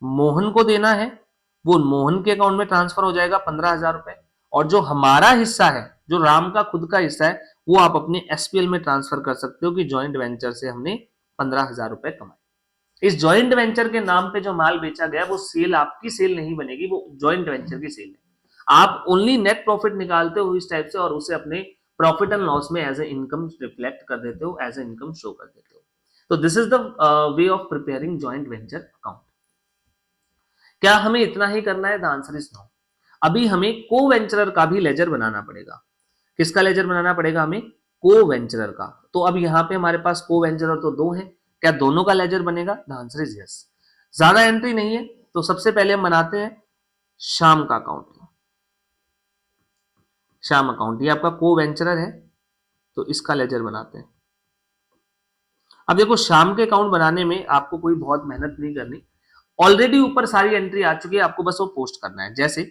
मोहन को देना है, वो मोहन के अकाउंट में ट्रांसफर हो जाएगा 15,000 रुपए, और जो हमारा हिस्सा है, जो राम का खुद का हिस्सा है, वो आप अपने एसपीएल में ट्रांसफर कर सकते हो कि ज्वाइंट वेंचर से हमने 15,000 रुपए कमाए। इस ज्वाइंट वेंचर के नाम पे जो माल बेचा गया वो सेल आपकी सेल नहीं बनेगी, वो ज्वाइंट वेंचर की सेल है। आप ओनली नेट प्रॉफिट निकालते हो इस टाइप से और उसे अपने प्रॉफिट एंड लॉस में एज ए इनकम रिफ्लेक्ट कर देते हो, एज ए इनकम शो कर देते हो। तो this is the way of preparing joint venture account. क्या हमें इतना ही करना है? The answer is no. अभी हमें को वेंचरर का भी लेजर बनाना पड़ेगा। किसका लेजर बनाना पड़ेगा हमें? को वेंचरर का। तो अब यहां पे हमारे पास को वेंचरर तो दो हैं, क्या दोनों का लेजर बनेगा? The answer is yes. ज्यादा एंट्री नहीं है, तो सबसे पहले हम बनाते हैं श्याम का अकाउंट। श्याम अकाउंट, ये आपका को वेंचरर है, तो इसका लेजर बनाते हैं। अब देखो, श्याम के अकाउंट बनाने में आपको कोई बहुत मेहनत नहीं करनी, ऑलरेडी ऊपर सारी एंट्री आ चुकी है, आपको बस वो पोस्ट करना है। जैसे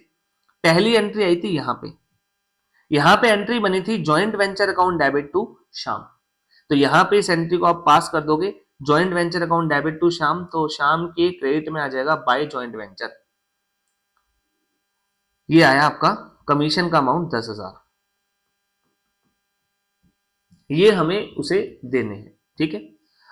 पहली एंट्री आई थी यहां पे एंट्री बनी थी joint venture account debit to Shyam, तो यहां पे इस एंट्री को आप पास कर दोगे, joint venture account debit to Shyam, तो श्याम के क्रेडिट में आ जाएगा बाय जॉइंट वेंचर। ये आया आपका कमीशन का अमाउंट 10,000, ये हमें उसे देने हैं। ठीक है,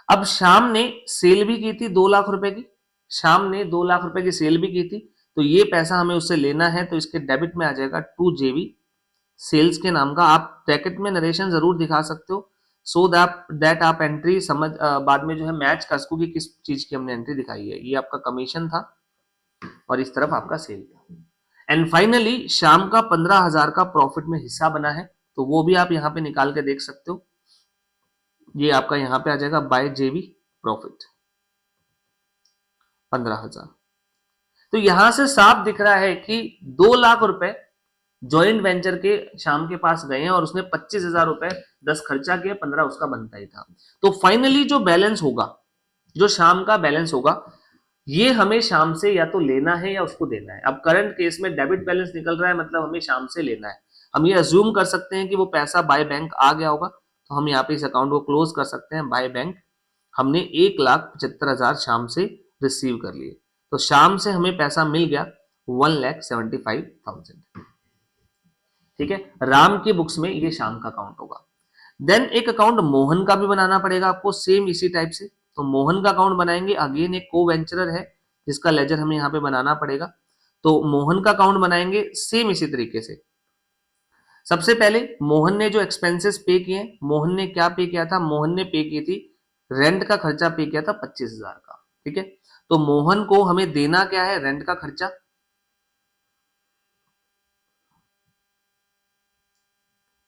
अब श्याम ने सेल भी की थी 2 लाख रुपए की, श्याम ने 2 लाख रुपए की सेल भी की थी, तो ये पैसा हमें उससे लेना है, तो इसके डेबिट में आ जाएगा 2 JB सेल्स के नाम का। आप ब्रैकेट में नरेशन जरूर दिखा सकते हो, सो दैट आप एंट्री समझ बाद में जो है मैच कर सको कि किस चीज की हमने एंट्री दिखाई है। ये आपका कमीशन था और इस तरफ आपका सेल था। एंड फाइनली श्याम का 15,000 का प्रॉफिट में हिस्सा बना है, तो वो भी आप यहाँ पे निकाल के देख सकते हो। ये आपका यहाँ पे आ जाएगा बाय जेबी प्रॉफिट 15,000। तो यहां से साफ दिख रहा है कि 2 लाख रुपए जॉइंट वेंचर के श्याम के पास गए हैं और उसने 25,000 रुपए 10 खर्चा किया, 15 उसका बनता ही था। तो फाइनली जो बैलेंस होगा, जो श्याम का बैलेंस होगा, ये हमें श्याम से या तो लेना है या उसको देना है। अब करंट केस में डेबिट बैलेंस निकल रहा है, मतलब हमें श्याम से लेना है। हम ये अज्यूम कर सकते हैं कि वो पैसा बाय बैंक आ गया होगा, तो हम यहाँ पे इस अकाउंट को क्लोज कर सकते हैं बाय बैंक। हमने 1,75,000 श्याम से रिसीव कर लिए, तो श्याम से हमें पैसा मिल गया 1,75,000। ठीक है, राम की बुक्स में ये श्याम का अकाउंट होगा। देन एक अकाउंट मोहन का भी बनाना पड़ेगा आपको, सेम इसी टाइप से। तो मोहन का अकाउंट बनाएंगे, अगेन एक को वेंचरर है जिसका लेजर हमें यहाँ पे बनाना पड़ेगा, तो मोहन का अकाउंट बनाएंगे सेम इसी तरीके से। सबसे पहले मोहन ने जो एक्सपेंसेस पे किए, मोहन ने क्या पे किया था? मोहन ने पे की थी रेंट का खर्चा, पे किया था 25,000 का। ठीक है, तो मोहन को हमें देना क्या है? रेंट का खर्चा।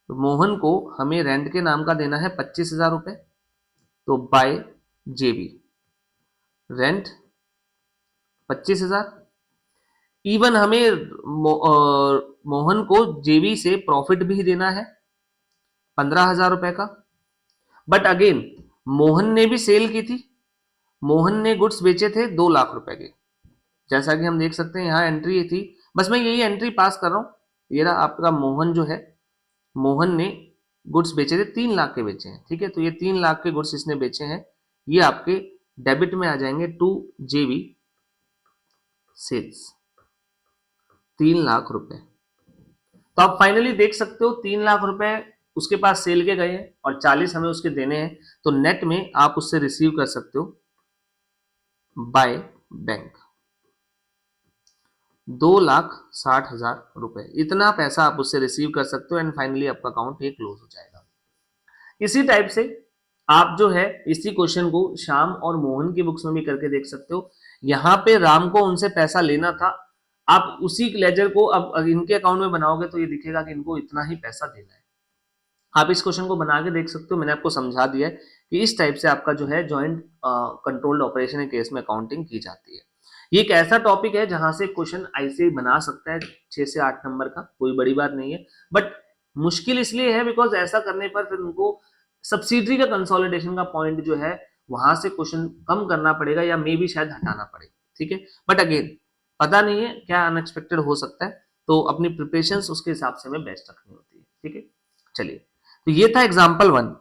तो मोहन को हमें रेंट के नाम का देना है 25,000 रुपए, तो बाय जेबी रेंट 25,000। इवन हमें मोहन को जेबी से प्रॉफिट भी देना है 15,000 रुपए का। बट अगेन मोहन ने भी सेल की थी, मोहन ने गुड्स बेचे थे 2 लाख रुपए के, जैसा कि हम देख सकते हैं यहाँ एंट्री थी। बस मैं यही एंट्री पास कर रहा हूं। ये रहा आपका मोहन जो है, मोहन ने गुड्स बेचे थे 3 लाख के बेचे हैं। ठीक है, तो ये 3 लाख के गुड्स इसने बेचे हैं, ये आपके डेबिट में आ जाएंगे 2 JB सेल्स 3 लाख रुपए। तो आप फाइनली देख सकते हो 3 लाख रुपए उसके पास सेल के गए हैं और 40 हमें उसके देने हैं, तो नेट में आप उससे रिसीव कर सकते हो बाय बैंक 2,60,000 रुपए। इतना पैसा आप उससे रिसीव कर सकते हो एंड फाइनली आपका अकाउंट ये क्लोज हो जाएगा। इसी टाइप से आप जो है इसी क्वेश्चन को श्याम और मोहन की बुक्स में भी करके देख सकते हो। यहाँ पे राम को उनसे पैसा लेना था, आप उसी लेजर को अब इनके अकाउंट में बनाओगे तो ये दिखेगा कि इनको इतना ही पैसा देना है। आप इस क्वेश्चन को बना के देख सकते हो, मैंने आपको समझा दिया है कि इस टाइप से आपका जो है जॉइंट कंट्रोल्ड ऑपरेशन के केस में अकाउंटिंग की जाती है। ये एक ऐसा टॉपिक है जहां से क्वेश्चन ऐसे बना सकता है 6 से 8 नंबर का, कोई बड़ी बात नहीं है। बट मुश्किल इसलिए है बिकॉज ऐसा करने पर फिर उनको सब्सिडरी का कंसोलिडेशन का पॉइंट जो है वहां से क्वेश्चन कम करना पड़ेगा या मे भी शायद हटाना पड़ेगा। ठीक है, बट अगेन पता नहीं है क्या अनएक्सपेक्टेड हो सकता है, तो अपनी प्रिपरेशन उसके हिसाब से हमें बेस्ट रखनी होती है। ठीक है, चलिए, तो ये था एग्जाम्पल 1,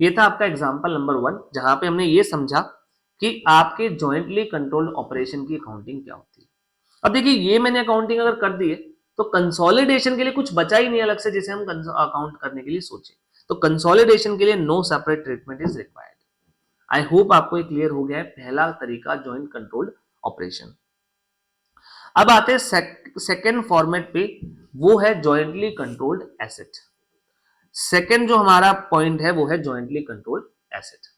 ये था आपका एग्जाम्पल नंबर 1, जहां पे हमने ये समझा कि आपके जॉइंटली कंट्रोल्ड ऑपरेशन की अकाउंटिंग क्या होती है। अब देखिए ये मैंने अकाउंटिंग अगर कर दी है तो कंसोलिडेशन के लिए कुछ बचा ही नहीं अलग से जिसे हम अकाउंट करने के लिए सोचे। तो कंसोलिडेशन के लिए no separate treatment is required. I hope आपको ये क्लियर हो गया है पहला तरीका जॉइंट कंट्रोल्ड ऑपरेशन। अब आते हैं सेकेंड फॉर्मेट पे, वो है जॉइंटली कंट्रोल्ड एसेट। सेकेंड जो हमारा पॉइंट है वो है जॉइंटली कंट्रोल्ड एसेट।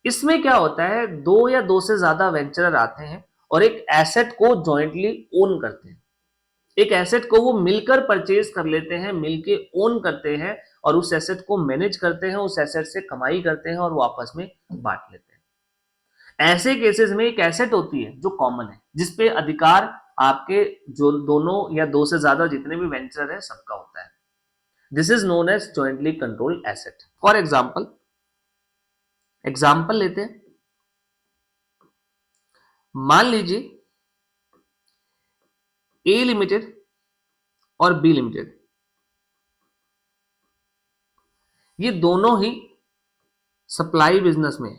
इसमें क्या होता है, दो या दो से ज्यादा वेंचरर आते हैं और एक एसेट को जॉइंटली ओन करते हैं। एक एसेट को वो मिलकर परचेज कर लेते हैं, मिलके ओन करते हैं और उस एसेट को मैनेज करते हैं, उस एसेट से कमाई करते हैं और वो आपस में बांट लेते हैं। ऐसे केसेस में एक एसेट होती है जो कॉमन है, जिसपे अधिकार आपके जो दोनों या दो से ज्यादा जितने भी वेंचर है सबका होता है। This is known as jointly controlled asset. For example लेते हैं। मान लीजिए ए लिमिटेड और बी लिमिटेड, ये दोनों ही सप्लाई बिजनेस में है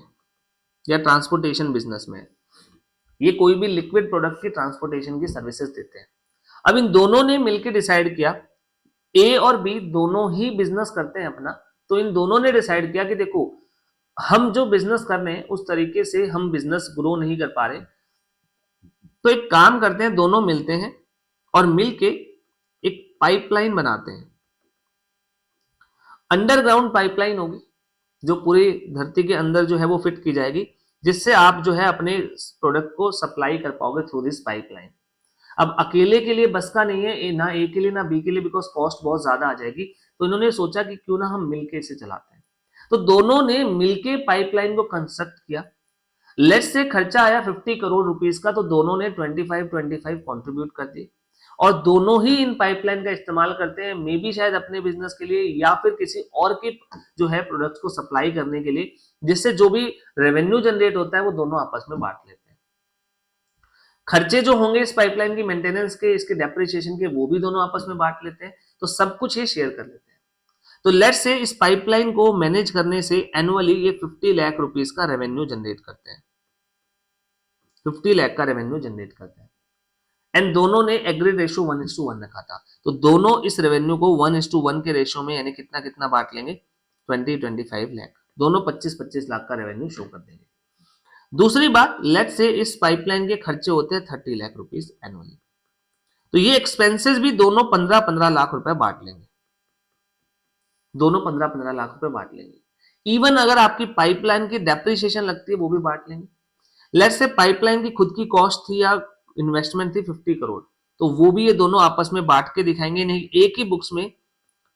या ट्रांसपोर्टेशन बिजनेस में है। ये कोई भी लिक्विड प्रोडक्ट की ट्रांसपोर्टेशन की सर्विसेज देते हैं। अब इन दोनों ने मिलकर डिसाइड किया, ए और बी दोनों ही बिजनेस करते हैं अपना, तो इन दोनों ने डिसाइड किया कि देखो हम जो बिजनेस कर रहे हैं उस तरीके से हम बिजनेस ग्रो नहीं कर पा रहे, तो एक काम करते हैं, दोनों मिलते हैं और मिलके एक पाइपलाइन बनाते हैं। अंडरग्राउंड पाइपलाइन होगी जो पूरी धरती के अंदर जो है वो फिट की जाएगी, जिससे आप जो है अपने प्रोडक्ट को सप्लाई कर पाओगे थ्रू दिस पाइपलाइन। अब अकेले के लिए बस का नहीं है, ना ए के लिए ना बी के लिए, बिकॉज कॉस्ट बहुत ज्यादा आ जाएगी। तो इन्होंने सोचा कि क्यों ना हम मिलके इसे चलाते हैं। तो दोनों ने मिलके पाइपलाइन को कंस्ट्रक्ट किया। लेट्स से खर्चा आया 50 करोड़ रुपीस का, तो दोनों ने 25 कंट्रीब्यूट कर दिए और दोनों ही इन पाइपलाइन का इस्तेमाल करते हैं, मे बी शायद अपने बिजनेस के लिए या फिर किसी और के जो है प्रोडक्ट्स को सप्लाई करने के लिए, जिससे जो भी रेवेन्यू जनरेट होता है वो दोनों आपस में बांट लेते हैं। खर्चे जो होंगे इस पाइपलाइन की मेंटेनेंस के, इसके डेप्रिसिएशन के, वो भी दोनों आपस में बांट लेते हैं। तो सब कुछ ये शेयर कर लेते हैं। तो लेट्स से इस पाइपलाइन को मैनेज करने से एनुअली ये 50 लाख रुपीस का रेवेन्यू जनरेट करते हैं, 50 लाख का रेवेन्यू जनरेट करते हैं। एंड दोनों ने एग्रीड रेशियो 1:1 रखा था। तो दोनों इस रेवेन्यू को 1:1 के रेशियो में यानी कितना कितना बांट लेंगे, 25 लाख। दोनों 25 लाख का रेवेन्यू शो कर देंगे। दूसरी बात, लेट्स से इस पाइपलाइन के खर्चे होते हैं 30 लाख रुपीस एनुअली, तो ये एक्सपेंसेस भी दोनों 15 लाख रुपए बांट लेंगे। दोनों 15 लाख रुपए बांट लेंगे। इवन अगर आपकी पाइपलाइन की डेप्रिसिएशन लगती है वो भी बांट लेंगे। लेट्स से पाइपलाइन की खुद की कॉस्ट थी या इन्वेस्टमेंट थी 50 करोड़, तो वो भी ये दोनों आपस में बांट के दिखाएंगे। नहीं, एक ही बुक्स में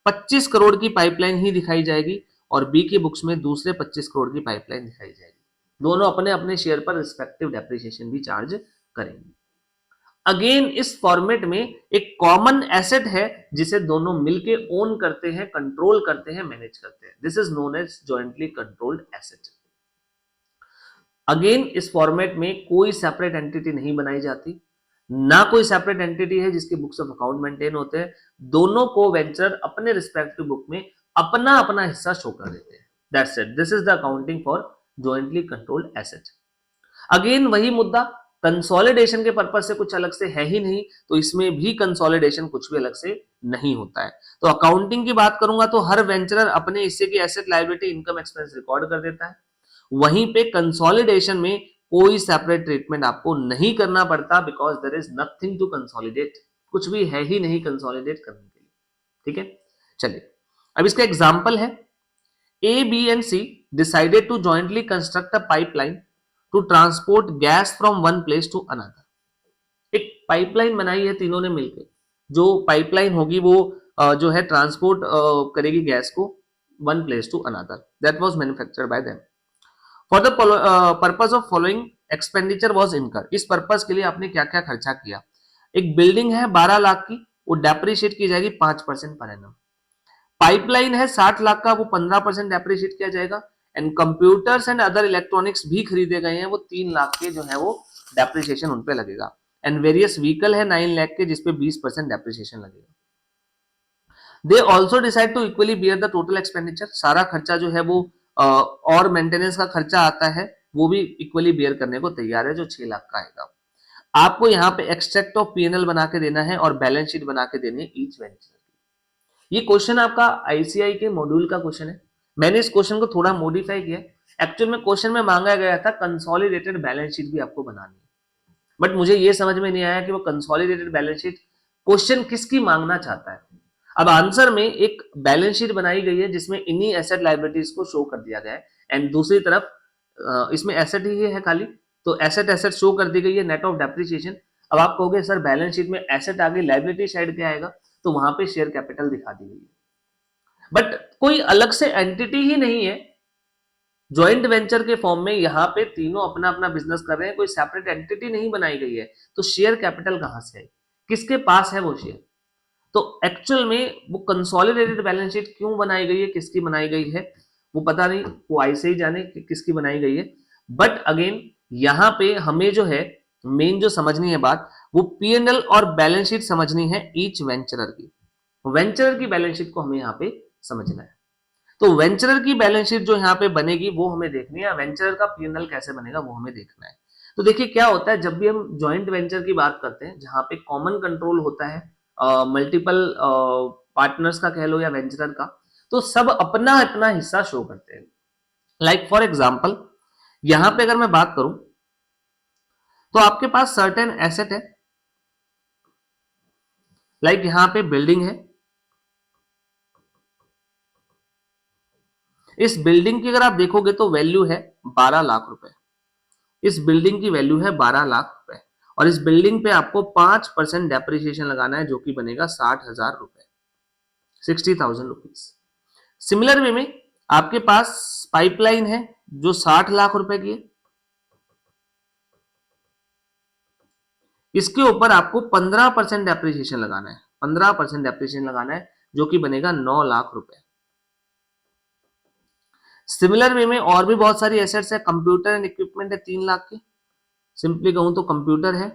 25 करोड़ की पाइपलाइन ही दिखाई जाएगी और बी की बुक्स में दूसरे 25 करोड़ की पाइपलाइन दिखाई जाएगी। दोनों अपने अपने शेयर पर रिस्पेक्टिव डेप्रिसिएशन भी चार्ज करेंगे। अगेन इस फॉर्मेट में एक कॉमन एसेट है जिसे दोनों मिलके ओन करते हैं, कंट्रोल करते हैं, मैनेज करते हैं। This is known as jointly controlled asset. Again इस फॉर्मेट में कोई सेपरेट एंटिटी नहीं बनाई जाती, ना कोई सेपरेट एंटिटी है जिसके बुक्स ऑफ अकाउंट मेंटेन होते हैं। दोनों को वेंचर अपने रिस्पेक्टिव बुक में अपना अपना हिस्सा शो कर देते हैं। That's it, this is the accounting for jointly controlled asset. Again वही मुद्दा, कंसोलिडेशन के पर्पज से कुछ अलग से है ही नहीं, तो इसमें भी कंसोलिडेशन कुछ भी अलग से नहीं होता है। तो अकाउंटिंग की बात करूंगा तो हर वेंचरर अपने हिस्से की asset, liability, income, expense record कर देता है। वहीं पे कंसोलिडेशन में कोई सेपरेट ट्रीटमेंट आपको नहीं करना पड़ता, because there is nothing to consolidate. कुछ भी है ही नहीं कंसोलिडेट करने के लिए। ठीक है, चलिए अब इसका एग्जांपल है, A B and C decided to jointly construct a pipeline to transport gas from one place to another. एक पाइपलाइन बनाई है तीनों ने मिलकर। जो पाइपलाइन होगी वो जो है ट्रांसपोर्ट करेगी गैस को one place to another. That was manufactured by them. For the purpose of following expenditure was incur. इस पर्पस के लिए आपने क्या क्या खर्चा किया। एक बिल्डिंग है 12 लाख की, वो डेप्रिशिएट की जाएगी 5% पर एनम। पाइपलाइन है 60 लाख का, वो 15% डेप्रिशिएट किया जाएगा। And computers and other electronics भी खरीदे गए हैं, वो 3 लाख के जो है वो डेप्रिशिएशन उन पे लगेगा। एंड वेरियस व्हीकल है 9 लाख के, जिसपे 20% डेप्रिशिएशन लगेगा। They also decide to equally bear the total expenditure. सारा खर्चा जो है वो और मेंटेनेंस का खर्चा आता है, वो भी इक्वली बियर करने को तैयार है, जो 6 लाख का आएगा। आपको यहाँ पे एक्सट्रैक्ट ऑफ पीएनएल बना के देना है और बैलेंस शीट बना के देनी है ईच वेंचर की। ये क्वेश्चन आपका आईसीआई के मॉड्यूल का क्वेश्चन है। मैंने इस क्वेश्चन को थोड़ा मॉडिफाई किया। एक्चुअल में क्वेश्चन में मांगा गया था कंसोलिडेटेड बैलेंस शीट भी आपको बनानी है, बट मुझे ये समझ में नहीं आया कि वो कंसोलिडेटेड बैलेंस शीट क्वेश्चन किसकी मांगना चाहता है। अब आंसर में एक बैलेंस शीट बनाई गई है जिसमें इन्हीं एसेट लायबिलिटीज को शो कर दिया गया है, एंड दूसरी तरफ इसमें एसेट ही है खाली, तो एसेट एसेट शो कर दी गई है नेट ऑफ डेप्रिसिएशन। अब आप कहोगे सर बैलेंस शीट में एसेट आ गई, लायबिलिटी साइड क्या आएगा, तो वहां पे शेयर कैपिटल दिखा दी गई है, बट कोई अलग से एंटिटी ही नहीं है। ज्वाइंट वेंचर के फॉर्म में यहाँ पे तीनों अपना अपना बिजनेस कर रहे हैं, कोई सेपरेट एंटिटी नहीं बनाई गई है, तो शेयर कैपिटल कहां से है, किसके पास है वो शेयर। तो एक्चुअल में वो कंसोलिडेटेड बैलेंस शीट क्यों बनाई गई है, किसकी बनाई गई है, वो पता नहीं, वो ऐसे ही जाने कि किसकी बनाई गई है। बट अगेन यहाँ पे हमें जो है मेन जो समझनी है बात, वो पीएनएल और बैलेंस शीट समझनी है ईच वेंचरर की। वेंचरर की बैलेंस शीट को हमें यहाँ पे समझना है। तो वेंचरर की बैलेंस शीट जो यहाँ पे बनेगी वो हमें देखनी है, वेंचरर का पीएनएल कैसे बनेगा वो हमें देखना है। तो देखिए क्या होता है जब भी हम जॉइंट वेंचर की बात करते हैं जहां पे कॉमन कंट्रोल होता है मल्टीपल पार्टनर्स का कह लो या वेंचरर का, तो सब अपना अपना हिस्सा शो करते हैं। लाइक फॉर एग्जाम्पल यहां पे अगर मैं बात करूं तो आपके पास सर्टेन एसेट है, लाइक यहां पे बिल्डिंग है। इस बिल्डिंग की अगर आप देखोगे तो वैल्यू है 12 लाख रुपए। इस बिल्डिंग की वैल्यू है 12 लाख रुपए और इस बिल्डिंग पे आपको 5% डेप्रिसिएशन लगाना है जो कि बनेगा 60,000 रुपए, 60,000 रुपीज। सिमिलर वे में आपके पास पाइपलाइन है जो 60 लाख रुपए की है। इसके ऊपर आपको 15% डेप्रिसिएशन लगाना है, 15% डेप्रिसिएशन लगाना है जो कि बनेगा 9 लाख रुपए। सिमिलर वे में और भी बहुत सारी एसेट्स है, कंप्यूटर एंड इक्विपमेंट है 3 लाख की। सिंपली कहूं तो कंप्यूटर है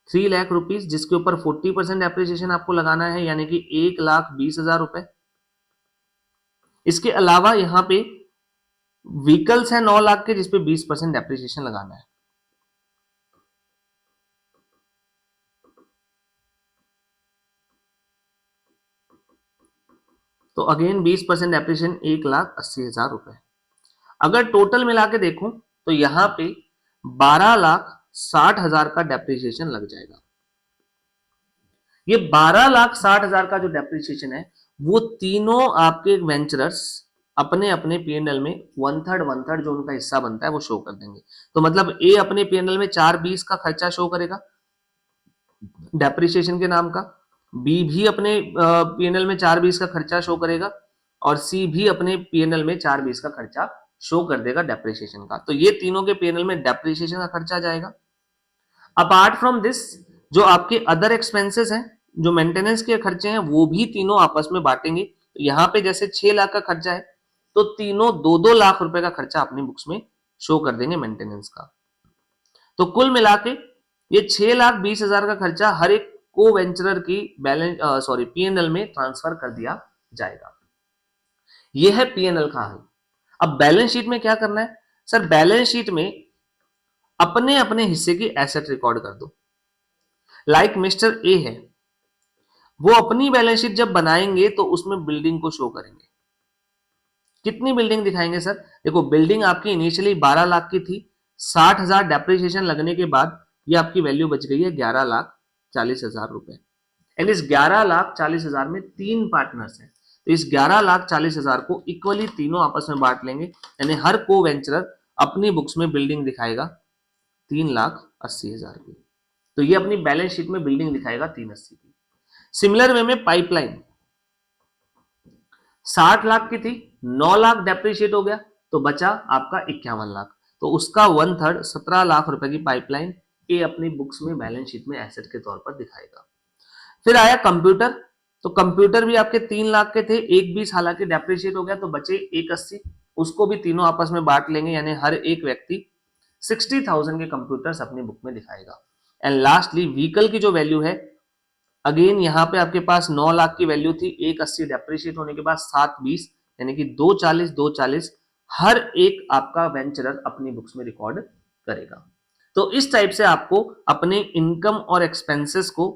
3 लाख रुपीज जिसके ऊपर 40% डेप्रिसिएशन आपको लगाना है यानी कि 1,20,000 रुपए। इसके अलावा यहां पे व्हीकल्स है 9 लाख के जिसपे 20% डेप्रिसिएशन लगाना है। तो अगेन 20% डेप्रिसिएशन 1,80,000 रुपए। अगर टोटल मिला के देखूं तो यहां पे 12,60,000 का डेप्रिसिएशन लग जाएगा। ये 12,60,000 का जो डेप्रिसिएशन है वो तीनों आपके वेंचरर्स अपने अपने पीएनएल में वन थर्ड जो उनका हिस्सा बनता है वो शो कर देंगे। तो मतलब ए अपने पीएनएल में 420 का खर्चा शो करेगा डेप्रिसिएशन के नाम का, बी भी अपने पीएनएल में 420 का खर्चा शो करेगा और सी भी अपने पीएनएल में 420 का खर्चा शो कर देगा डेप्रिसिएशन का। तो ये तीनों के पीएनएल में डेप्रिसिएशन का खर्चा जाएगा। अपार्ट फ्रॉम दिस जो आपके अदर एक्सपेंसेस हैं, जो मेंटेनेंस के खर्चे हैं वो भी तीनों आपस में बांटेंगे। तो यहाँ पे जैसे 6 लाख का खर्चा है तो तीनों 2-2 लाख रुपए का खर्चा अपनी बुक्स में शो कर देंगे मेंटेनेंस का। तो कुल मिला के ये 6,20,000 का खर्चा हर एक को वेंचरर की बैलेंस पीएनएल में ट्रांसफर कर दिया जाएगा। ये है पीएनएल का हल। अब बैलेंस शीट में क्या करना है सर, बैलेंस शीट में अपने अपने हिस्से की एसेट रिकॉर्ड कर दो। लाइक मिस्टर ए है, वो अपनी बैलेंस शीट जब बनाएंगे तो उसमें बिल्डिंग को शो करेंगे। कितनी बिल्डिंग दिखाएंगे सर, देखो बिल्डिंग आपकी इनिशियली 12 लाख की थी, 60,000 डेप्रिसिएशन लगने के बाद ये आपकी वैल्यू बच गई है 11,40,000 रुपए। एंड इस 11,40,000 में 3 पार्टनर्स हैं, तो इस 11,40,000 को इक्वली तीनों आपस में बांट लेंगे, यानी हर को वेंचरर अपनी बुक्स में बिल्डिंग दिखाएगा 3,80,000 की। तो ये अपनी बैलेंस शीट में बिल्डिंग दिखाएगा 380 की। सिमिलर वे में पाइपलाइन 60 लाख की थी, 9 लाख डेप्रिशिएट हो गया तो बचा आपका 51 लाख, तो उसका वन थर्ड 17 लाख रुपए की पाइपलाइन ये अपनी बुक्स में बैलेंस शीट में एसेट के तौर पर दिखाएगा। फिर आया कंप्यूटर, तो कंप्यूटर भी आपके 3 लाख के थे, 1,20 हालांकि डेप्रिशिएट हो गया तो बचे 180, उसको भी तीनों आपस में बांट लेंगे, यानी हर एक व्यक्ति 60,000 के कंप्यूटर्स अपनी बुक में दिखाएगा। एंड लास्टली व्हीकल की जो वैल्यू है, अगेन यहाँ पे आपके पास 9 लाख की वैल्यू थी, 180 डेप्रिशिएट होने के बाद 720 यानी कि 240 240 हर एक आपका वेंचरर अपनी बुक्स में रिकॉर्ड करेगा। तो इस टाइप से आपको अपने इनकम और एक्सपेंसेस को,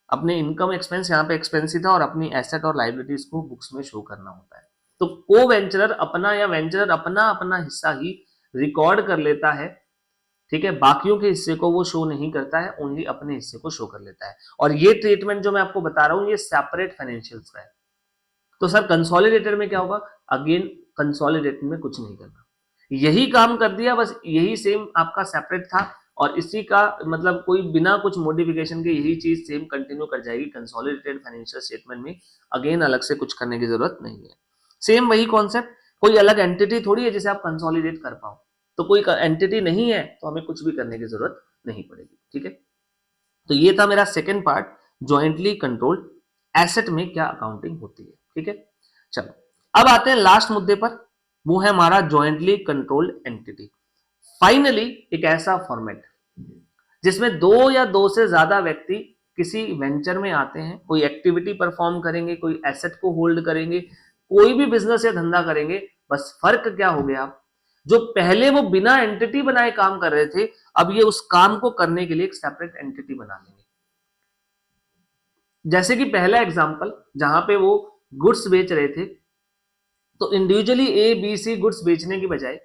अपने इनकम एक्सपेंस यहाँ पे एक्सपेंस ही था, और अपनी एसेट और लाइबिलिटीज को बुक्स में शो करना होता है। तो को वेंचरर अपना या वेंचरर अपना अपना हिस्सा ही रिकॉर्ड कर लेता है, ठीक है, बाकियों के हिस्से को वो शो नहीं करता है, ओनली अपने हिस्से को शो कर लेता है। और ये ट्रीटमेंट जो मैं आपको बता रहा हूं ये सेपरेट फाइनेंशियल्स का है। तो सर कंसोलिडेटेड में क्या होगा? अगेन कंसोलिडेटेड में कुछ नहीं करना, यही काम कर दिया, बस यही सेम आपका सेपरेट था, और इसी का मतलब कोई बिना कुछ मॉडिफिकेशन के यही चीज सेम कंटिन्यू कर जाएगी कंसोलिडेटेड फाइनेंशियल स्टेटमेंट में। अगेन अलग से कुछ करने की जरूरत नहीं है, सेम वही कॉन्सेप्ट, कोई अलग एंटिटी थोड़ी है जिसे आप कंसोलिडेट कर पाओ, तो कोई एंटिटी नहीं है तो हमें कुछ भी करने की जरूरत नहीं पड़ेगी, ठीक है। तो ये था मेरा second part, jointly controlled asset में क्या अकाउंटिंग होती है, ठीक है। चलो अब आते हैं लास्ट मुद्दे पर, वो है हमारा ज्वाइंटली कंट्रोल्ड एंटिटी। फाइनली एक ऐसा फॉर्मेट जिसमें दो या दो से ज्यादा व्यक्ति किसी वेंचर में आते हैं, कोई एक्टिविटी परफॉर्म करेंगे, कोई एसेट को होल्ड करेंगे, कोई भी बिजनेस या धंधा करेंगे। बस फर्क क्या हो गया, जो पहले वो बिना एंटिटी बनाए काम कर रहे थे, अब ये उस काम को करने के लिए एक सेपरेट एंटिटी बना लेंगे। जैसे कि पहला एग्जांपल जहां पे वो गुड्स बेच रहे थे, तो individually A B C goods बेचने की बजाय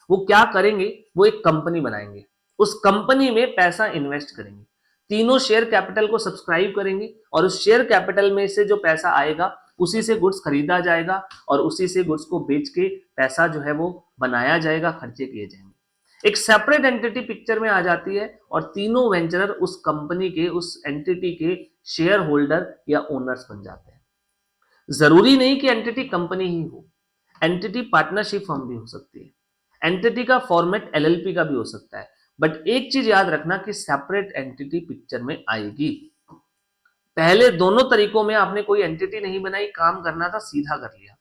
वो क्या करेंगे, वो एक कंपनी बनाएंगे, उस कंपनी में पैसा इन्वेस्ट करेंगे, तीनों शेयर कैपिटल को सब्सक्राइब करेंगे, और उस शेयर कैपिटल में से जो पैसा आएगा उसी से गुड्स खरीदा जाएगा, और उसी से गुड्स को बेच के पैसा जो है वो बनाया जाएगा, खर्चे किए जाएंगे। एक सेपरेट एंटिटी पिक्चर में आ जाती है, और तीनों वेंचरर उस कंपनी के, उस एंटिटी के शेयर होल्डर या ओनर्स बन जाते हैं। जरूरी नहीं कि एंटिटी कंपनी ही हो, एंटिटी पार्टनरशिप फर्म भी हो सकती है, एंटिटी का फॉर्मेट एलएलपी का भी हो सकता है, बट एक चीज याद रखना कि सेपरेट एंटिटी पिक्चर में आएगी। पहले दोनों तरीकों में आपने कोई एंटिटी नहीं बनाई, काम करना था सीधा कर लिया,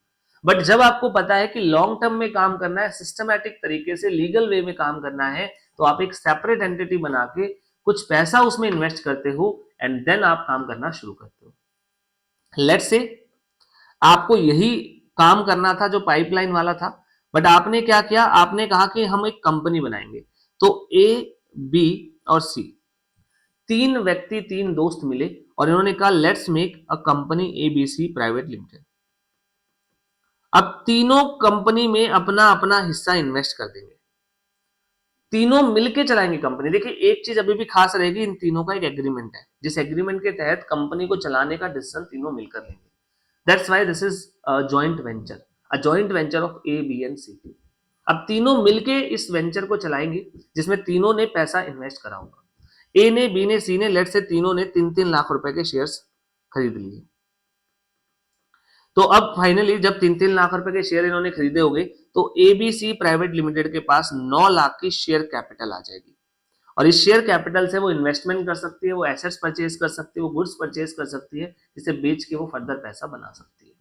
बट जब आपको पता है कि लॉन्ग टर्म में काम करना है, सिस्टमैटिक तरीके से लीगल वे में काम करना है, तो आप एक सेपरेट एंटिटी बना के कुछ पैसा उसमें इन्वेस्ट करते हो, एंड देन आप काम करना शुरू करते हो। लेट्स से आपको यही काम करना था जो पाइपलाइन वाला था, बट आपने क्या किया, आपने कहा कि हम एक कंपनी बनाएंगे। तो ए बी और सी तीन व्यक्ति, तीन दोस्त मिले, और इन्होंने कहा let's make a company ABC private limited. अब तीनों कंपनी में अपना अपना हिस्सा इन्वेस्ट कर देंगे, तीनों मिलके चलाएंगे कंपनी। देखिए एक चीज अभी भी खास रहेगी, इन तीनों का एक एग्रीमेंट है, जिस एग्रीमेंट के तहत कंपनी को चलाने का डिसीजन तीनों मिलकर लेंगे। That's why this is a joint venture, a joint venture of A, B and C. अब तीनों मिलके इस वेंचर को चलाएंगे, जिसमें तीनों ने पैसा इन्वेस्ट करा होगा। ए ने, बी ने, सी ने, लेट से तीनों ने 3-3 लाख रुपए के शेयर्स खरीद लिए। तो अब फाइनली जब 3-3 लाख रुपए के शेयर इन्होंने खरीदे होंगे, तो एबीसी प्राइवेट लिमिटेड के पास 9 लाख की शेयर कैपिटल आ जाएगी, और इस शेयर कैपिटल से वो इन्वेस्टमेंट कर सकती है, वो एसेट्स परचेज कर सकती है, वो गुड्स परचेज कर सकती है, जिसे बेच के वो फर्दर पैसा बना सकती है।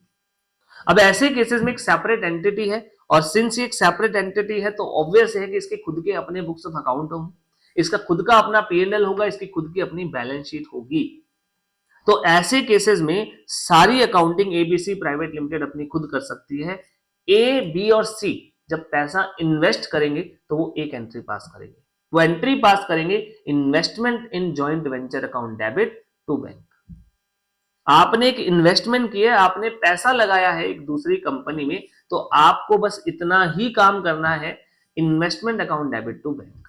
अब ऐसे केसेस में एक सेपरेट एंटिटी है, और सिंस ये एक सेपरेट एंटिटी है तो ऑब्वियस है कि इसके खुद के अपने बुक्स ऑफ अकाउंट होंगे, इसका खुद का अपना पीएनएल होगा, इसकी खुद की अपनी बैलेंस शीट होगी। तो ऐसे केसेस में सारी अकाउंटिंग एबीसी प्राइवेट लिमिटेड अपनी खुद कर सकती है। ए, बी और सी जब पैसा इन्वेस्ट करेंगे तो वो एक एंट्री पास करेंगे, वो एंट्री पास करेंगे investment in joint venture account debit to bank. आपने एक इन्वेस्टमेंट किया, आपने पैसा लगाया है एक दूसरी कंपनी में, तो आपको बस इतना ही काम करना है, investment account debit to bank.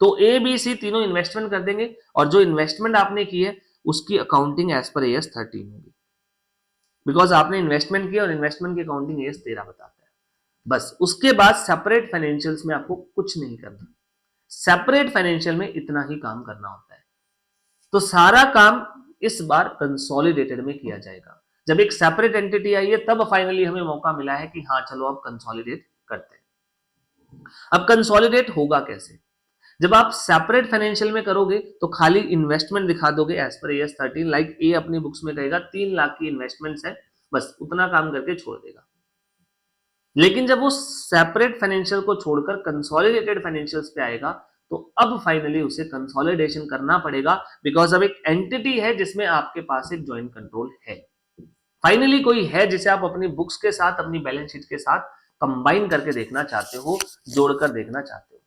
तो ए बी सी तीनों इन्वेस्टमेंट कर देंगे, और जो इन्वेस्टमेंट आपने की है उसकी अकाउंटिंग एज पर एएस 13 होगी, बिकॉज आपने इन्वेस्टमेंट किया, और इन्वेस्टमेंट की अकाउंटिंग एएस 13 बताता है। बस उसके बाद सेपरेट फाइनेंशियल्स में आपको कुछ नहीं करना, सेपरेट फाइनेंशियल में इतना ही काम करना होता है। तो सारा काम इस बार कंसोलिडेटेड में किया जाएगा। जब एक सेपरेट एंटिटी आई है तब फाइनली हमें मौका मिला है कि हाँ चलो अब कंसोलिडेट करते हैं। अब कंसोलिडेट होगा कैसे? जब आप सेपरेट फाइनेंशियल में करोगे तो खाली इन्वेस्टमेंट दिखा दोगे as per as 13, like a अपनी बुक्स में कहेगा 3 लाख की इन्वेस्टमेंट्स है, बस उतना काम करके छोड़ देगा। लेकिन जब वो सेपरेट फाइनेंशियल को छोड़कर कंसोलिडेटेड फाइनेंशियल्स पे आएगा, तो अब फाइनली उसे कंसोलिडेशन करना पड़ेगा, बिकॉज अब एक एंटिटी है जिसमें आपके पास एक जॉइंट कंट्रोल है। फाइनली कोई है जिसे आप अपनी बुक्स के साथ, अपनी बैलेंस शीट के साथ कंबाइन करके देखना चाहते हो, जोड़कर देखना चाहते हो।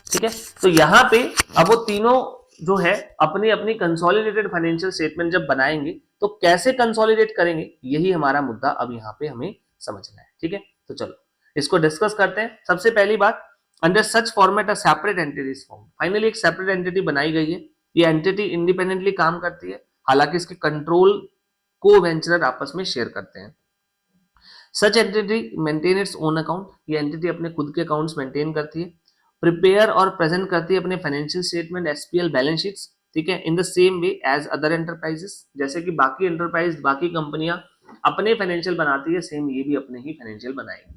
ठीक है। तो यहाँ पे अब वो तीनों जो है अपनी अपनी कंसोलिडेटेड फाइनेंशियल स्टेटमेंट जब बनाएंगे तो कैसे कंसोलिडेट करेंगे, यही हमारा मुद्दा अब यहाँ पे हमें समझना है। ठीक है, तो चलो इसको डिस्कस करते हैं। सबसे पहली बात, under such format a separate entity is formed. Finally एक सेपरेट एंटिटी बनाई गई है। ये एंटिटी इंडिपेंडेंटली काम करती है, हालांकि इसके कंट्रोल को वेंचरर आपस में शेयर करते हैं। Such entity maintain its own account. ये एंटिटी अपने खुद के अकाउंट्स मेंटेन करती है, प्रिपेयर और प्रेजेंट करती है अपने financial statement, SPL, balance sheets. ठीक है, in the same way as other enterprises. जैसे कि बाकी एंटरप्राइज, बाकी कंपनियां अपने फाइनेंशियल बनाती है, सेम ये भी अपने ही फाइनेंशियल बनाएंगे।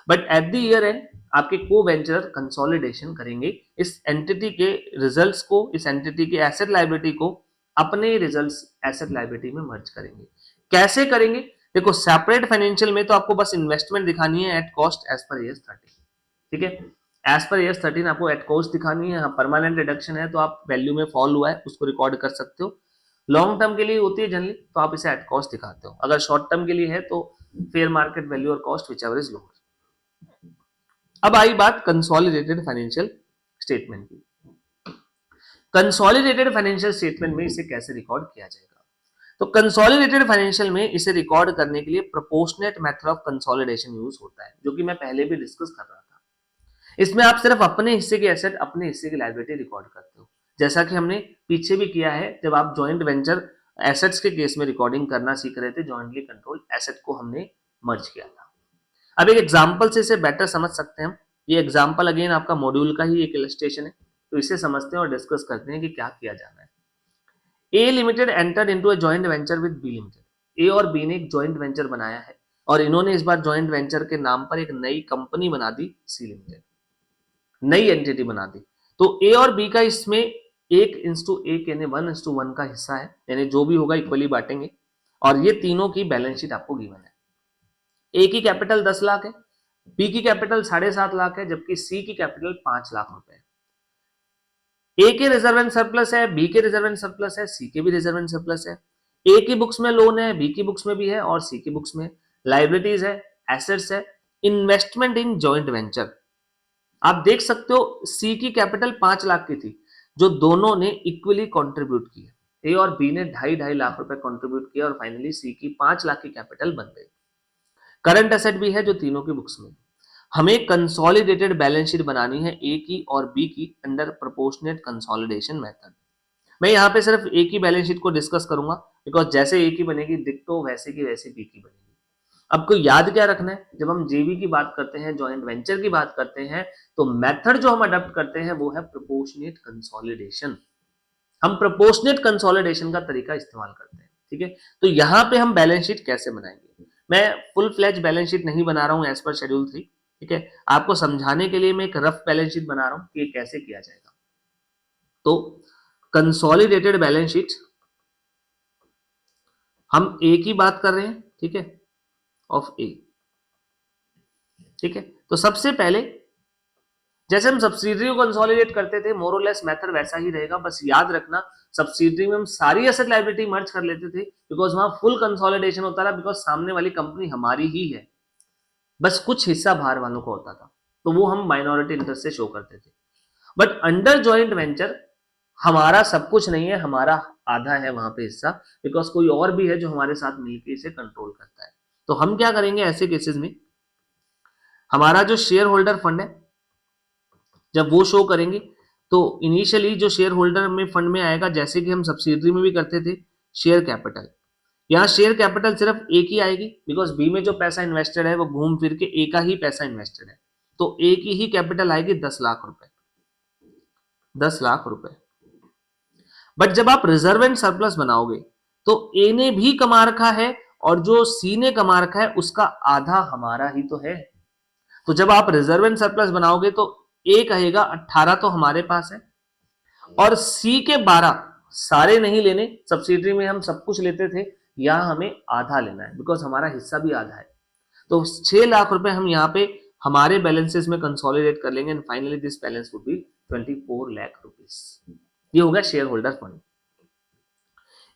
But at the year and आपके को वेंचर कंसोलिडेशन करेंगे इस एंटिटी के रिजल्ट्स को, इस एंटिटी के एसेट लायबिलिटी को अपने रिजल्ट्स एसेट लायबिलिटी में मर्ज करेंगे। कैसे करेंगे? देखो, सेपरेट फाइनेंशियल में तो आपको बस इन्वेस्टमेंट दिखानी है at cost as per year 13। ठीक है, एज पर ईयर 13 आपको एट कॉस्ट दिखानी है। परमानेंट रिडक्शन है तो आप वैल्यू में फॉल हुआ है उसको रिकॉर्ड कर सकते हो। लॉन्ग टर्म के लिए होती है जनरली, तो आप इसे एट कॉस्ट दिखाते हो। अगर शॉर्ट टर्म के लिए है तो फेयर मार्केट वैल्यू और cost which ever is lower. अब आई बात कंसोलिडेटेड फाइनेंशियल स्टेटमेंट की। कंसोलिडेटेड फाइनेंशियल स्टेटमेंट में इसे कैसे रिकॉर्ड किया जाएगा? तो कंसोलिडेटेड फाइनेंशियल में इसे रिकॉर्ड करने के लिए proportionate method of consolidation use होता है, जो कि मैं पहले भी डिस्कस कर रहा था। इसमें आप सिर्फ अपने हिस्से के एसेट, अपने हिस्से की लायबिलिटी रिकॉर्ड करते हो, जैसा कि हमने पीछे भी किया है जब आप जॉइंट वेंचर एसेट्स के केस में रिकॉर्डिंग करना सीख रहे थे। जॉइंटली कंट्रोल एसेट को हमने मर्ज किया था। अब एक एग्जांपल से इसे बेटर समझ सकते हैं हम। ये एग्जांपल अगेन आपका मॉड्यूल का ही एक इलस्ट्रेशन है, तो इसे समझते हैं और डिस्कस करते हैं कि क्या किया जाना है। A limited entered into a joint venture with B limited. A और बी ने एक जॉइंट वेंचर बनाया है और इन्होंने इस बार जॉइंट वेंचर के नाम पर एक नई कंपनी बना दी, सी लिमिटेड, नई एंटिटी बना दी। तो ए और बी का इसमें 1:1 यानी 1:1 का हिस्सा है, यानी जो भी होगा इक्वली बांटेंगे। और ये तीनों की बैलेंस शीट आपको गिवन है। ए की कैपिटल 10 लाख है, बी की कैपिटल 7.5 लाख है, जबकि सी की कैपिटल 5 लाख रुपए है। ए के रिजर्व एंड सरप्लस है, बी के रिजर्व एंड सरप्लस है, सी के भी रिजर्व एंड सरप्लस है। ए की बुक्स में लोन है, बी की बुक्स में भी है और सी की बुक्स में लाइबिलिटीज है, एसेट्स है, इन्वेस्टमेंट इन जॉइंट वेंचर। आप देख सकते हो सी की कैपिटल 5 लाख की थी, जो दोनों ने इक्वली कंट्रीब्यूट की है। ए और बी ने 2.5 लाख रुपए कंट्रीब्यूट किया और फाइनली सी की 5 लाख की कैपिटल बन गई। करंट एसेट भी है जो तीनों की बुक्स में। हमें कंसोलिडेटेड बैलेंस शीट बनानी है ए की और बी की अंडर प्रोपोर्शनेट कंसोलिडेशन मेथड। मैं यहाँ पे सिर्फ ए की बैलेंस शीट को डिस्कस करूंगा, बिकॉज जैसे ए की बनेगी डिक्टो वैसे की वैसे बी की बनेगी। अब को याद क्या रखना है, जब हम जेवी की बात करते हैं, जॉइंट वेंचर की बात करते हैं, तो मेथड जो हम अडॉप्ट करते हैं वो है प्रोपोर्शनेट कंसोलिडेशन। हम प्रोपोर्शनेट कंसोलिडेशन का तरीका इस्तेमाल करते हैं। ठीक है, तो यहाँ पे हम बैलेंस शीट कैसे बनाएंगे? मैं फुल फ्लैज बैलेंस शीट नहीं बना रहा हूँ एज पर शेड्यूल 3। ठीक है, आपको समझाने के लिए मैं एक रफ बैलेंस शीट बना रहा हूँ कि ये कैसे किया जाएगा। तो कंसोलिडेटेड बैलेंस शीट, हम ए की बात कर रहे हैं, ठीक है, ऑफ ए। ठीक है, तो सबसे पहले जैसे हम सब्सिडरी को कंसोलिडेट करते थे, मोर और लेस मेथड वैसा ही रहेगा। बस याद रखना, सब्सिडरी में हम सारी एसेट लायबिलिटी मर्ज कर लेते थे, बिकॉज वहां फुल कंसोलिडेशन होता था, बिकॉज सामने वाली कंपनी हमारी ही है, बस कुछ हिस्सा बाहर वालों को होता था, तो वो हम माइनॉरिटी इंटरेस्ट से शो करते थे। बट अंडर जॉइंट वेंचर हमारा सब कुछ नहीं है, हमारा आधा है वहां पे हिस्सा, बिकॉज कोई और भी है जो हमारे साथ मिलकर इसे कंट्रोल करता है। तो हम क्या करेंगे ऐसे केसेस में, हमारा जो शेयर होल्डर फंड है जब वो शो करेंगे, तो इनिशियली जो शेयर होल्डर में फंड में आएगा, जैसे कि हम सब्सिडरी में भी करते थे, शेयर कैपिटल। यहाँ शेयर कैपिटल सिर्फ ए की आएगी, बिकॉज बी में जो पैसा इन्वेस्टेड है वो घूम फिर के ए का ही पैसा इन्वेस्टेड है, तो ए की ही कैपिटल आएगी 10 लाख रुपए, 10 लाख रुपए। बट जब आप रिजर्व एंड सरप्लस बनाओगे तो ए ने भी कमा रखा है और जो सी ने कमा रखा है उसका आधा हमारा ही तो है। तो जब आप रिजर्व एंड सरप्लस बनाओगे तो ए कहेगा 18 तो हमारे पास है और सी के 12, सारे नहीं लेने, सब्सिडरी में हम सब कुछ लेते थे, यहां हमें आधा लेना है, बिकॉज हमारा हिस्सा भी आधा है। तो 6 लाख रुपए हम यहाँ पे हमारे बैलेंसेस में कंसोलिडेट कर लेंगे and finally this balance would be 24 lakh rupees. ये होगा शेयर होल्डर फंड।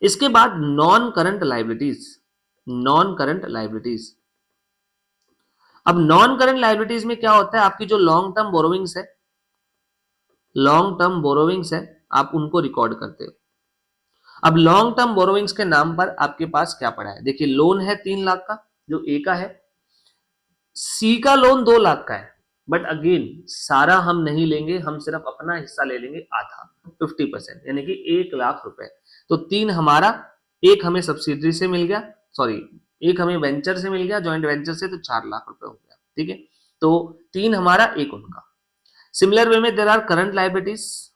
इसके बाद non current liabilities, non current liabilities. अब नॉन करंट लाइबिलिटीज में क्या होता है, आपकी जो लॉन्ग टर्म बोरोविंग्स है लॉन्ग टर्म बोरोविंग्स है, आप उनको रिकॉर्ड करते हो। अब लॉन्ग टर्म बोरोविंग्स के नाम पर आपके पास क्या पड़ा है, देखिए लोन है 3 लाख का जो ए का है, सी का लोन 2 लाख का है, बट अगेन सारा हम नहीं लेंगे, हम सिर्फ अपना हिस्सा ले लेंगे आधा 50%, यानी कि 1 लाख रुपए। तो 3 हमारा, एक हमें सब्सिडरी से मिल गया, सॉरी एक हमें वेंचर से मिल गया, जॉइंट वेंचर से, तो 4 लाख रुपए हो गया, ठीक है। तो 3 हमारा, एक उनका। सिमिलर वे में देयर आर करंट लायबिलिटीज,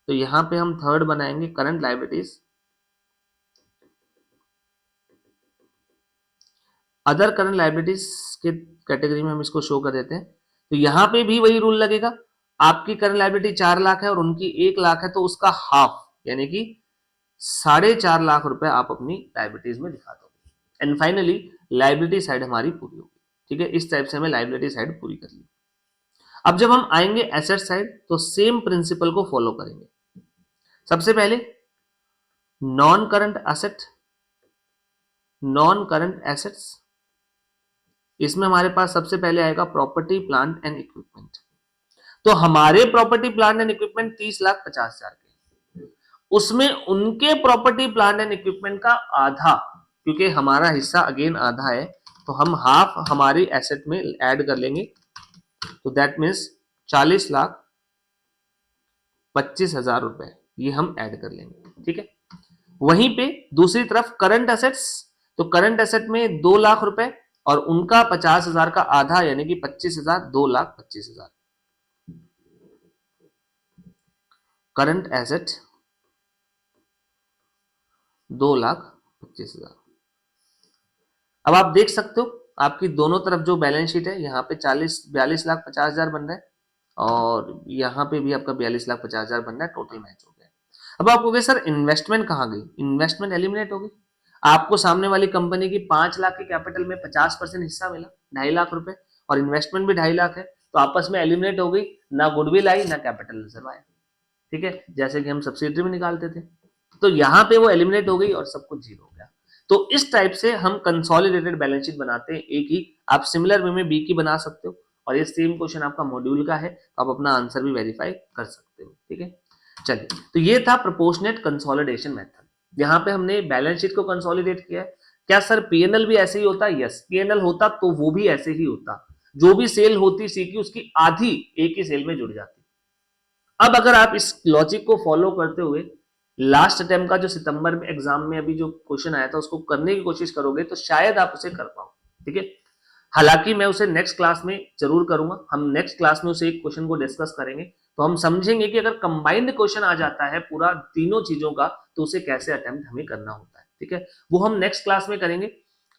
तो यहां पे हम थर्ड बनाएंगे current liabilities. Other current liabilities के कैटेगरी में हम इसको शो कर देते हैं। तो यहां पे भी वही रूल लगेगा, आपकी करंट लायबिलिटी 4 लाख है और उनकी 1 लाख है, तो उसका हाफ यानी कि 4.5 लाख रुपए आप अपनी लायबिलिटीज में दिखा दोगे। एंड फाइनली लायबिलिटी साइड हमारी पूरी होगी, ठीक है। इस टाइप से हमें लायबिलिटी साइड पूरी कर ली। अब जब हम आएंगे एसेट साइड तो सेम प्रिंसिपल को फॉलो करेंगे। सबसे पहले non current asset, non current assets, इसमें हमारे पास सबसे पहले आएगा प्रॉपर्टी प्लांट एंड इक्विपमेंट। तो हमारे प्रॉपर्टी प्लांट एंड इक्विपमेंट 30,50,000 के, उसमें उनके प्रॉपर्टी प्लांट एंड इक्विपमेंट का आधा, क्योंकि हमारा हिस्सा अगेन आधा है, तो हम हाफ हमारी एसेट में ऐड कर लेंगे, तो दैट मीन्स 40,25,000 रुपए ये हम ऐड कर लेंगे, ठीक है। वहीं पे दूसरी तरफ करंट एसेट्स, तो करंट एसेट में 2 लाख रुपए और उनका 50,000 का आधा यानी कि 25,000, 2,25,000 करंट एसेट, 2,25,000। अब आप देख सकते हो आपकी दोनों तरफ जो बैलेंस शीट है, यहाँ पे 42,50,000 बन रहा है और यहाँ पे भी आपका 42,50,000 बन रहा है, टोटल मैच हो गया। अब आप कहोगे सर इन्वेस्टमेंट कहाँ गई, इन्वेस्टमेंट एलिमिनेट हो गई। आपको सामने वाली कंपनी की 5 लाख के कैपिटल में 50% हिस्सा मिला, 2.5 लाख रुपए, और इन्वेस्टमेंट भी 2.5 लाख है, तो आपस में एलिमिनेट हो गई, ना गुडविल आई ना कैपिटल रिजर्व आया, ठीक है, जैसे कि हम सब्सिडरी में निकालते थे। तो यहाँ पे वो एलिमिनेट हो गई और सब कुछ जीरो हो गया। तो इस टाइप से हम कंसोलिडेटेड बैलेंस शीट बनाते हैं, एक ही। आप सिमिलर वे में बी की बना सकते हो, और ये सेम क्वेश्चन आपका मॉड्यूल का है, तो आप अपना आंसर भी वेरीफाई कर सकते हो, ठीक है। चलिए, तो ये था प्रोपोर्शनेट कंसोलिडेशन मेथड। यहाँ पे हमने बैलेंस शीट को कंसोलिडेट किया है। क्या सर पीएनएल भी ऐसे ही होता? यस, पीएनएल होता तो वो भी ऐसे ही होता, जो भी सेल होती सी की उसकी आधी एक ही सेल में जुड़ जाती। अब अगर आप इस लॉजिक को फॉलो करते हुए लास्ट अटेम्प्ट का जो सितंबर में एग्जाम में अभी जो क्वेश्चन आया था उसको करने की कोशिश करोगे तो शायद आप उसे कर पाओ, ठीक है। हालांकि मैं उसे नेक्स्ट क्लास में जरूर करूंगा, हम नेक्स्ट क्लास में उसे एक क्वेश्चन को डिस्कस करेंगे, तो हम समझेंगे कि अगर कंबाइंड क्वेश्चन आ जाता है पूरा तीनों चीजों का, तो उसे कैसे अटेम्प्ट हमें करना होता है, ठीक है। वो हम नेक्स्ट क्लास में करेंगे।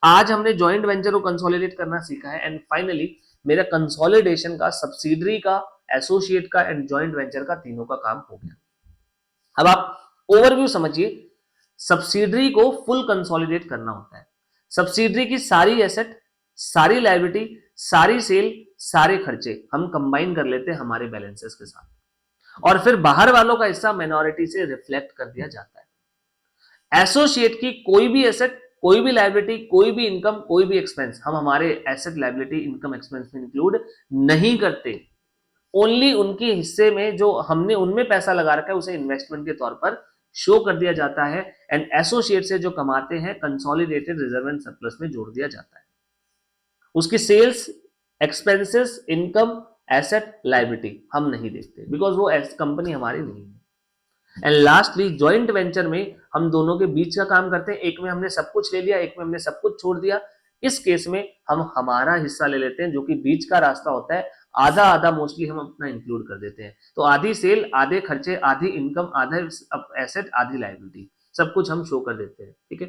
आज हमने जॉइंट वेंचर को कंसोलिडेट करना सीखा है, एंड फाइनली मेरा कंसोलिडेशन का, सब्सिडरी का, एसोसिएट का एंड जॉइंट वेंचर का, तीनों का काम हो गया। अब आप ओवरव्यू समझिए, सब्सिडरी को फुल कंसोलिडेट करना होता है। सब्सिडरी की सारी एसेट, सारी लायबिलिटी, सारी सेल, सारे खर्चे हम कंबाइन कर लेते हैं हमारे बैलेंसेस के साथ, और फिर बाहर वालों का हिस्सा माइनॉरिटी से रिफ्लेक्ट कर दिया जाता है। एसोसिएट की कोई भी एसेट, कोई भी लायबिलिटी, कोई भी इनकम, कोई भी एक्सपेंस हम हमारे एसेट, लायबिलिटी, इनकम, एक्सपेंस में इंक्लूड नहीं करते। ओनली उनके हिस्से में जो हमने उनमें पैसा लगा रखा है उसे इन्वेस्टमेंट के तौर पर शो कर दिया जाता है, एंड एसोसिएट से जो कमाते हैं कंसोलिडेटेड रिजर्व एंड सरप्लस में जोड़ दिया जाता है। उसकी sales, expenses, income, asset, liability हम नहीं देखते, बिकॉज वो कंपनी हमारी नहीं है। एंड लास्टली जॉइंट वेंचर में हम दोनों के बीच का काम करते हैं, एक में हमने सब कुछ ले लिया, एक में हमने सब कुछ छोड़ दिया। इस केस में हम हमारा हिस्सा ले लेते हैं, जो कि बीच का रास्ता होता है, आधा आधा मोस्टली हम अपना इंक्लूड कर देते हैं। तो आधी सेल, आधे खर्चे, आधी इनकम, आधे एसेट, आधी लायबिलिटी, सब कुछ हम शो कर देते हैं, ठीक है।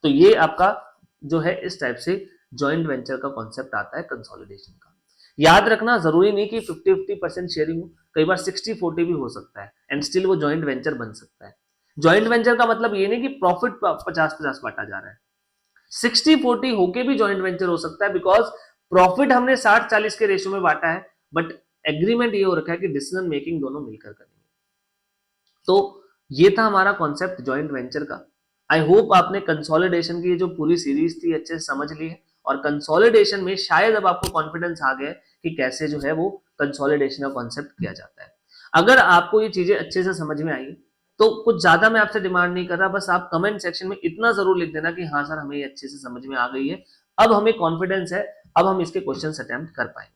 तो ये आपका जो है इस टाइप से जॉइंट वेंचर का कॉन्सेप्ट आता है कंसोलिडेशन का। याद रखना जरूरी नहीं कि 50-50% शेयरिंग हो, कई बार 60-40 भी हो सकता है, एंड स्टिल वो जॉइंट वेंचर बन सकता है। जॉइंट वेंचर का मतलब ये नहीं कि प्रॉफिट 50-50 बांटा जा रहा है, 60-40 होके भी जॉइंट वेंचर हो सकता है, बिकॉज प्रॉफिट हमने 60-40 के रेशियो में बांटा है, बट एग्रीमेंट ये हो रखा है कि डिसीजन मेकिंग दोनों मिलकर करेंगे। तो ये था हमारा कॉन्सेप्ट जॉइंट वेंचर का। आई होप आपने कंसोलिडेशन की जो पूरी सीरीज थी अच्छे से समझ ली है, और कंसोलिडेशन में शायद अब आपको कॉन्फिडेंस आ गया है कि कैसे जो है वो कंसोलिडेशन का कॉन्सेप्ट किया जाता है। अगर आपको ये चीजें अच्छे से समझ में आई तो कुछ ज्यादा मैं आपसे डिमांड नहीं कर रहा, बस आप कमेंट सेक्शन में इतना जरूर लिख देना कि हाँ सर हमें ये अच्छे से समझ में आ गई है, अब हमें कॉन्फिडेंस है, अब हम इसके क्वेश्चन अटेम्प्ट कर पाएंगे।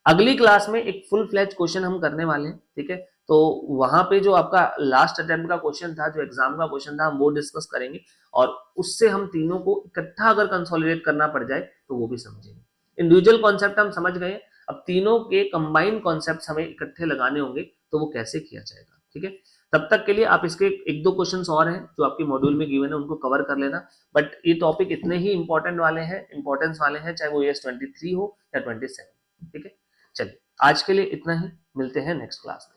अगली क्लास में एक फुल फ्लैज क्वेश्चन हम करने वाले हैं, ठीक है। तो वहां पे जो आपका लास्ट अटेम्प्ट का क्वेश्चन था, जो एग्जाम का क्वेश्चन था, हम वो डिस्कस करेंगे और उससे हम तीनों को इकट्ठा अगर कंसोलिडेट करना पड़ जाए तो वो भी समझेंगे। इंडिविजुअल कॉन्सेप्ट हम समझ गए, अब तीनों के कंबाइंड कॉन्सेप्ट हमें इकट्ठे लगाने होंगे तो वो कैसे किया जाएगा, ठीक है। तब तक के लिए आप इसके एक दो क्वेश्चंस और हैं जो आपके मॉड्यूल में गिवन है, उनको कवर कर लेना। बट ये टॉपिक इतने ही इंपॉर्टेंट वाले हैं, इंपॉर्टेंस वाले हैं, चाहे वो ES 23 हो या 27, ठीक है। चलिए आज के लिए इतना ही, मिलते हैं नेक्स्ट क्लास में।